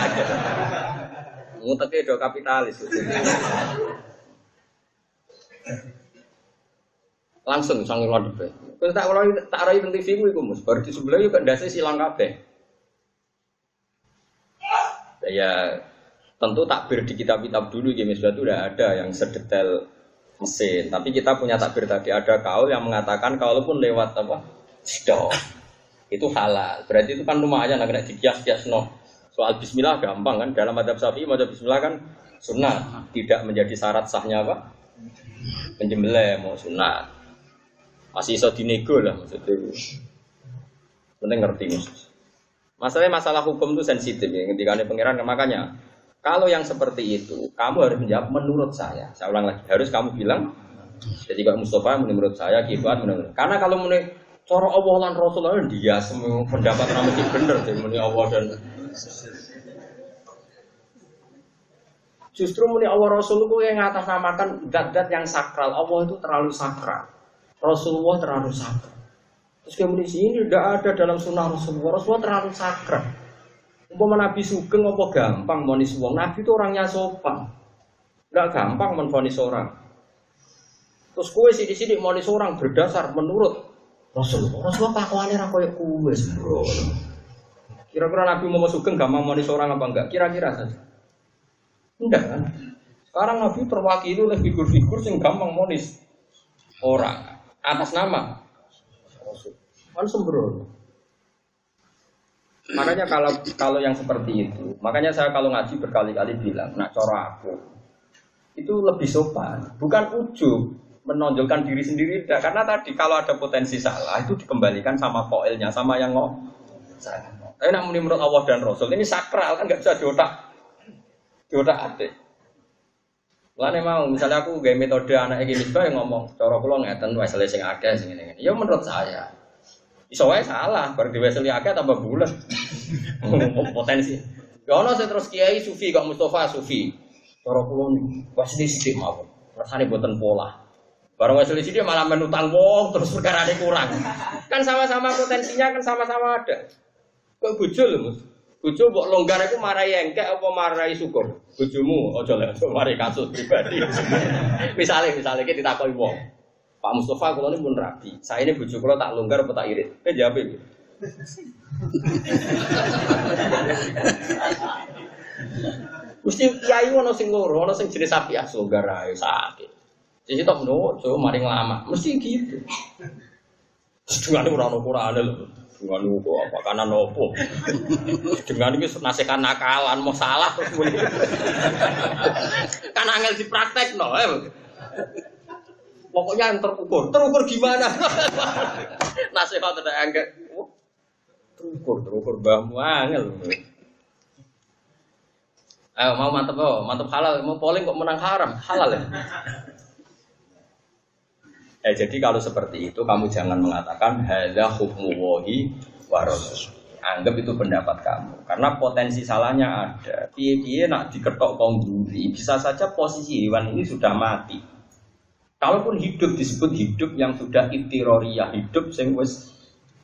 Nguteke do kapitalis. Langsung sange ladepe. Wis tak rai teng TV ku iku Mus. Bar di sebelah yo kok ndase silang kabeh. Ya tentu takbir di kitab-kitab dulu ya Misbah itu udah ada yang sedetail mesin. Tapi kita punya takbir tadi ada kaul yang mengatakan kalaupun lewat apa stop itu halal. Berarti itu kan lumayan agak dikias-kias no. Soal bismillah gampang kan dalam madzhab Syafi'i madzhab bismillah kan sunnah tidak menjadi syarat sahnya apa penyembelih mau sunnah. Masih iso dinego lah maksudnya. Penting ngerti Mus. Masalah hukum itu sensitif ya. Ketika ada pengiran makanya kalau yang seperti itu kamu harus menjawab menurut saya. Saya ulang lagi harus kamu bilang. Jadi kalau Mustafa menurut saya, Kibat menurut. Karena kalau menurut cara Allah dan Rasulullah dia semua pendapat mesti benar sih menurut Allah dan justru menurut Allah Rasul itu yang ngatasnamakan zat-zat yang sakral. Allah itu terlalu sakral. Rasulullah terlalu sakral. Terus kemudian sini tidak ada dalam sunnah Rasulullah. Rasulullah terlalu sakral. Umpama Nabi Sugeng apa gampang monis wong. Nabi itu orangnya sopan. Enggak gampang menvonis orang. Terus kowe sithik-sithik monis orang berdasar menurut Rasulullah. Rasulullah pakwane ra koyo kowe sembrono. Kira-kira Nabi Muhammad Sugeng gampang monis orang apa enggak? Kira-kira saja. Enggak kan? Sekarang Nabi terwakili oleh figur-figur yang gampang monis orang atas nama Rasul. Kan sembrono. Makanya kalau yang seperti itu, makanya saya kalau ngaji berkali-kali bilang, nak cara aku itu lebih sopan, bukan ujub menonjolkan diri sendiri, tidak. Karena tadi kalau ada potensi salah itu dikembalikan sama koilnya, sama yang salah. Tapi nak menurut Allah dan Rasul ini sakral kan nggak bisa diotak atik. Lane mau misalnya aku gaya metode anak iki Misbah yang ngomong, cara kula ngeten wis sing akeh sing ngene. Ya menurut saya. Iso wae salah, bar diweseli akeh tambah bulet. Potensi. Ya ono sing terus kiai sufi kok Mustafa sufi. Cara kula wis sithik mawon. Rasane boten pola. Barang weseli sithik malah menutang wong terus perkarane kurang. Kan sama-sama potensinya kan sama-sama ada. Kok bojo lho, Mas. Bojo mbok longgar iku marai engkek apa marai syukur? Bojomu aja lek mari kasus pribadi. Misale iki ditakoki wong. Pak Mustafa kula ini pun rabi. Saya ini bojo kula tak longgar apa tak irit? Jawab iki. Mesti kiai ono sing loro, ono sing jenis sapi longgar ae sakit. Jadi tok nojo mari nglama. Mesti gitu. Sedungane ora ono Qur'ane lho. Dengan itu apa kanan opo dengan ini nasihat nakalan mau salah terus muni kan angel dipraktek no pokoknya yang terukur gimana nasihat ada angel terukur mbahmu angel ayo mau mantep halal mau polling kok menang haram halal ya. Jadi kalau seperti itu kamu jangan mengatakan hadza hukmu wahi wa rasul. Anggap itu pendapat kamu. Karena potensi salahnya ada. Piye-piye nak diketok kongguri, bisa saja posisi hewan ini sudah mati. Kalaupun hidup disebut hidup yang sudah ittiroriyah, hidup sing wis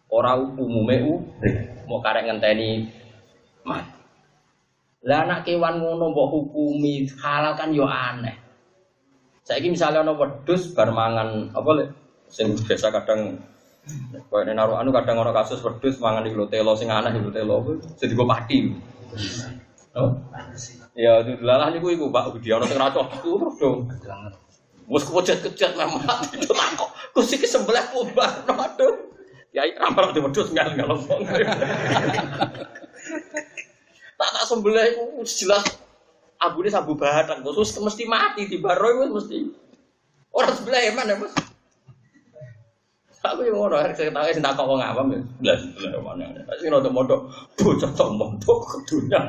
ora umume urip, mau karek ngenteni mati. Lah anak kewan ngono mbok hukumi halal kan yo aneh. Saiki misalnya ana wedhus bar mangan apa lek sing biasa kadang koyo nek naruh anu kadang ana kasus wedhus mangan iki lho telo sing aneh iki telo sing digo pati. Oh, Ya dilalah niku iku Pak Budi ana sing ra cocok terus dong. Wes kejat-kejat memang itu takok. Kus iki sebelah kubar aduh. Ya rampal diwedhus ngal-ngal. Tak sebelah iku jelas abune sabu bathang terus mesti mati di baro iku mesti. Ora sebelah eman ya Mas. Aku yang ngono arek tak wis takok wong awam ya. Blas mana. Sing rada mondok bocah tok mondok kedunya.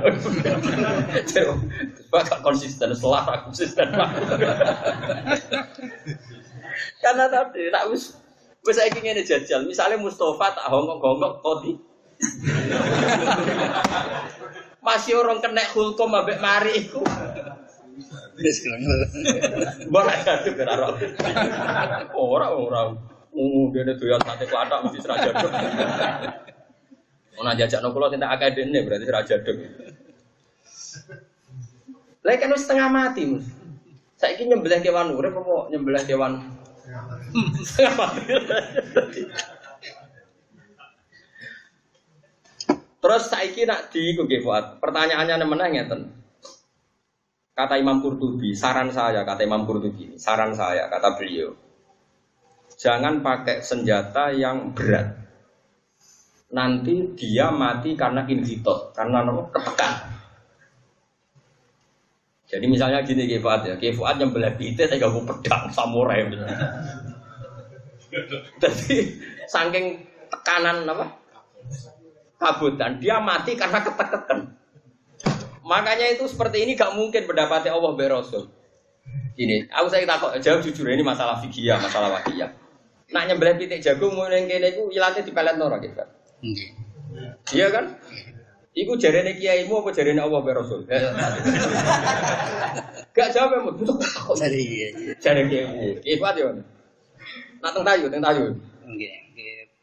Bakal konsisten selah konsisten. Karena tadi tak wis saiki ngene jajal. Misale Mustofa tak hongkok-hongkok kodi. Masih orang kena hukum ambek mari iku. Wis kelengel. Ora kadhe ora. Dene doyan sate klathak mesti serajaduk. Ana jajakno kula sing tak akadene berarti serajaduk. Lah kan wis setengah mati, Mus. Saiki nyembelih kewan urip apa nyembelih kewan setengah mati. Terus saiki nak diiku nggih Fuad. Pertanyaannya meneh ngeten. Kata Imam Qurtubi, saran saya kata Imam Qurtubi, saran saya kata beliau. Jangan pakai senjata yang berat. Nanti dia mati karena inhitot, karena ketekan. Jadi misalnya gini Ki Fuad ya, Ki Fuad yang belah pite saya gak pedang samurai. Jadi saking tekanan apa? Kabutan, dia mati karena ketekan. Makanya itu seperti ini gak mungkin pendapatnya Allah Rasul. Gini, aku saya takut jawab jujur ini masalah fikih, masalah wakiyah. Nak nyembelih pitik jagung mulai kene iku ilate dipeletno ora gitu. Nggih. Iya kan? Iku jarene kiaimu apa jarene Allah be Rasul? Gak jawabemu butuh kok. Jare kiaimu. Iku ade yo. Nak teng tayu. Nggih,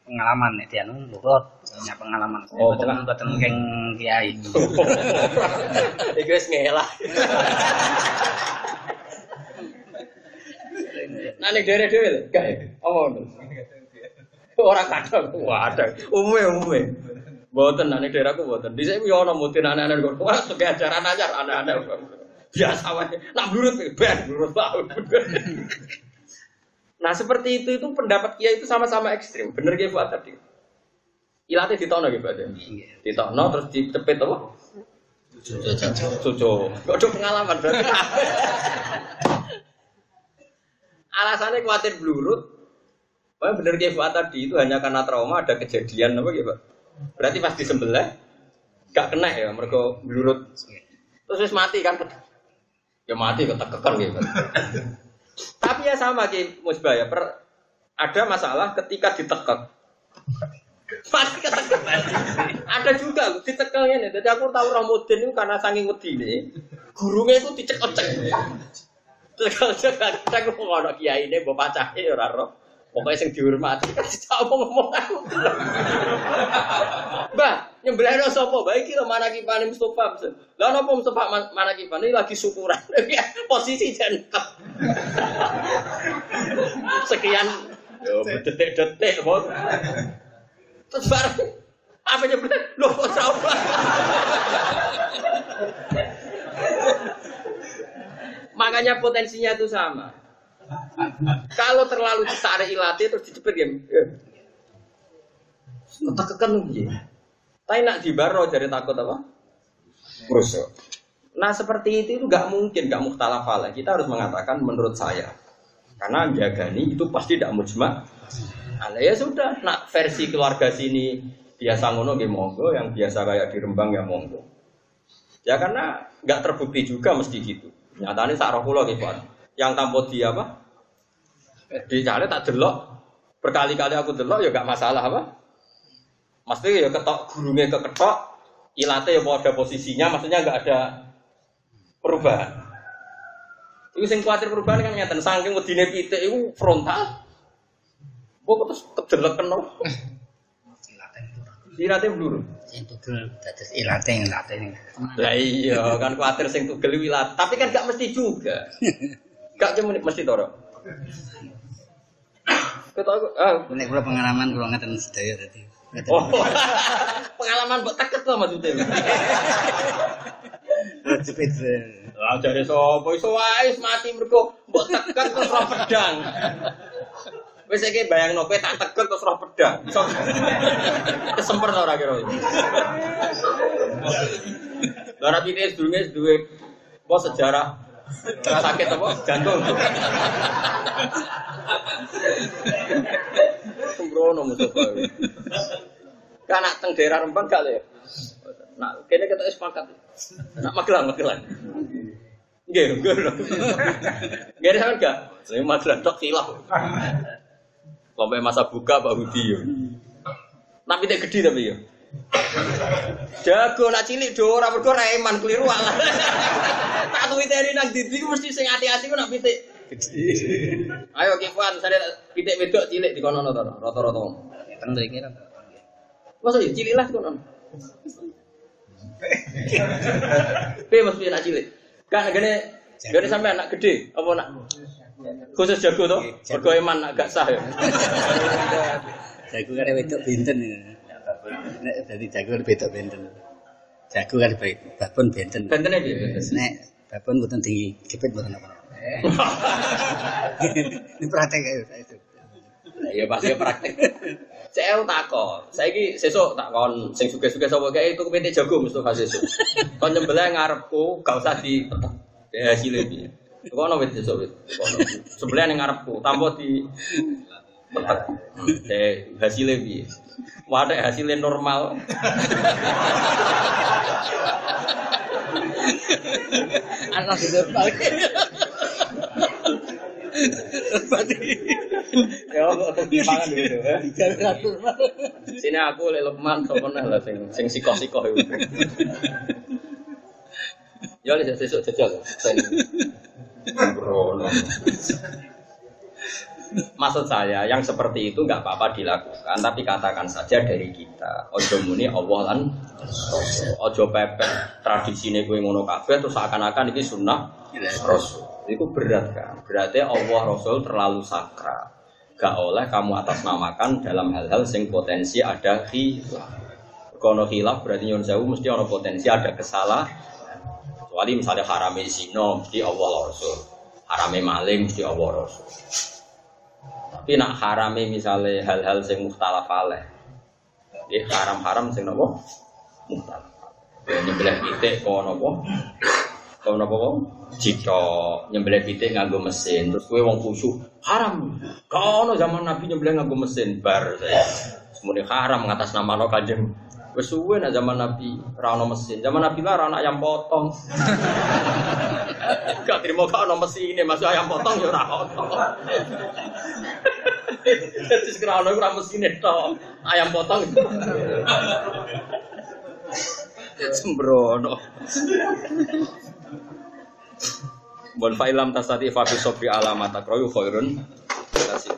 pengalaman nek dianu lurut, punya pengalaman. Boten keng kiai. Iku wis ngelah. Nah nek dhewe-dhewe lho, gawe. Apa ngono? Ora kadang. Wah, ada. Umume. Mboten nek daerahku mboten. Dhisik yo ana mudin anak-anak kok. Ora sing ajaran anyar anak-anak. Biasa wae. Nak blurut bae. Nah, seperti itu pendapat kiai itu sama-sama ekstrim. Bener Ki Fuad tadi. Ilate ditokno nggih, Pak. Ditokno terus dicepet apa? Cucu. Kok ada pengalaman berarti. Alasannya khawatir blurut. Wah bener Ki Fuad tadi itu hanya karena trauma ada kejadian apa gitu, Pak? Berarti pas disembelih gak kena ya mergo blurut. Terus wis mati kan. Ya mati kok tekekan gitu. Tapi ya sama Ki Musbah ya, ada masalah ketika ditekek. Pasti ketekek. Ada juga ditekelnya nih. Jadi aku tahu Ramudin itu karena saking wedine, gurunya itu dicek-cek. Cek ngono kiyaine mbok pacahe ora ro. Pokoke sing dihormati kasih ngomong aku. Mbah, nyembelihno sapa? Mbah iki lho manakipane Mustofa. Lah napa Mustofa manakipane lagi syukuran. Posisi jentep. Sekian yo detik-detik bos. Terus bareng apa nyembelih? Loh kok salah. Makanya potensinya itu sama. Kalau terlalu ditarik ilate terus dicepet game. Tekan nggih. Tapi nak dibaro dari takut apa? Rusuk. Nah seperti itu enggak mungkin, enggak mukhtalaf alaih. Kita harus mengatakan menurut saya. Karena jagani itu pasti tidak mujma'. Ya sudah, nak versi keluarga sini biasa ngono nggih monggo, yang biasa kayak di Rembang ya monggo. Ya karena enggak terbukti juga mesti gitu. Nyatane sak roh kula nggih, Pak. Yang tampo di apa? Dicari tak delok. Berkali-kali aku delok ya enggak masalah apa? Mesti ya ketok gurunge keketok, ilate ya ada posisinya, maksudnya enggak ada perubahan. Iku sing kuwatir perubahan kan nyata saking wedine pitik iku frontal. Kok terus kedelek kena. Ilate blur. Sing tugel dados ilate. Lah iya kan kuwatir sing tugel ilat, tapi kan gak mesti juga. Gak cuma mesti toro. Ketok nek kula pengalaman kula ngeten sedaya dadi. Oh. Pengalaman mbok teket to maksudnya. Jepit. Lah jare sapa iso wae mati mergo mbok teket terus roh pedang. Wis iki bayangno kowe tak teket terus roh pedang. Iso kesemper ora kira. Lah rapi iki sedurunge duwe apa sejarah sakit apa jantung. Sembrono Mustafa. Kan nak teng daerah Rembang gak lho. Nak kene ketok sepakat. Nak Magelang. Nggih, nggih. Nggih sampean gak? Saya Magelang tok silap. Sampai masa buka Pak Budi yo. Tapi tek gede tapi yo. Jago nak cilik do ora mergo reman kliru alah. Tak tuwiteri nang ndi iku mesti sing ati-ati ku nak pitik gede. Ayo Kifan, sare pitik wedok cilik dikono to rata-rata. Teng mriki ra. Masa ya cilik lah kono. Mesti nak cilik. Kan gene sampe anak gede apa nak khusus jago to? Mergo eman agak sah ya. Jago kan wedok benten. Nek dadi jago wedok benten. Jago kan babon benten. Bentene piye? Nek babon mboten digepit mboten apa-apa. Ini praktek ayo. Ya pasti praktek. Saya takon. Saiki sesuk takon sing suge-suge sapa kae itu kepitik jago Mustofa sesuk. Kon nyembelih ngarepku gak usah di hasilé piye. Kono wit sesuk wit. Sebelah ning ngarepku tanpa di petek. Hasilé piye? Wadah hasilnya normal. Anak sudah pakai. Ya kok dipangan gitu. Sini aku lek Lukman sopono lah sing sikoh-sikoh iku. Ya wis sesuk jajal. Bro. Maksud saya yang seperti itu enggak apa-apa dilakukan, tapi katakan saja dari kita. Ojo muni Allah lan ojo pepet tradisine kowe ngono kabeh terus seakan-akan iki sunnah Rasul. Itu berat kan. Berarti Allah Rasul terlalu sakral. Gak oleh kamu atasnamakan dalam hal-hal sing potensi ada khilaf. Kono khilaf berarti nyuwun sewu mesti ana potensi ada kesalahan. Kecuali misalnya harame zina mesti Allah Rasul. Harame maling mesti Allah Rasul. Tapi nak harame misalnya hal-hal sing mukhtalaf alaih. Haram-haram sing napa? Mukhtalaf. Nyembelih pitik kono napa? Kono napa? Jika nyembelih pitik nganggo mesin, terus kowe wong khusyuk, haram. Kono zaman Nabi nyembelih nganggo mesin bar saya. Semuanya haram ngatasnamano Kanjeng. Wis suwe nek zaman Nabi ora ono mesin. Zaman Nabi lah ora ana ayam potong. Gak trimo gak ono mesine, masuk ayam potong ya ora ono. Terus kira ono ora mesine tok. Ayam potong. Sembrono. Bon fa'ilam tasati fa bi sabri alamat akroyu khairun. Terima kasih.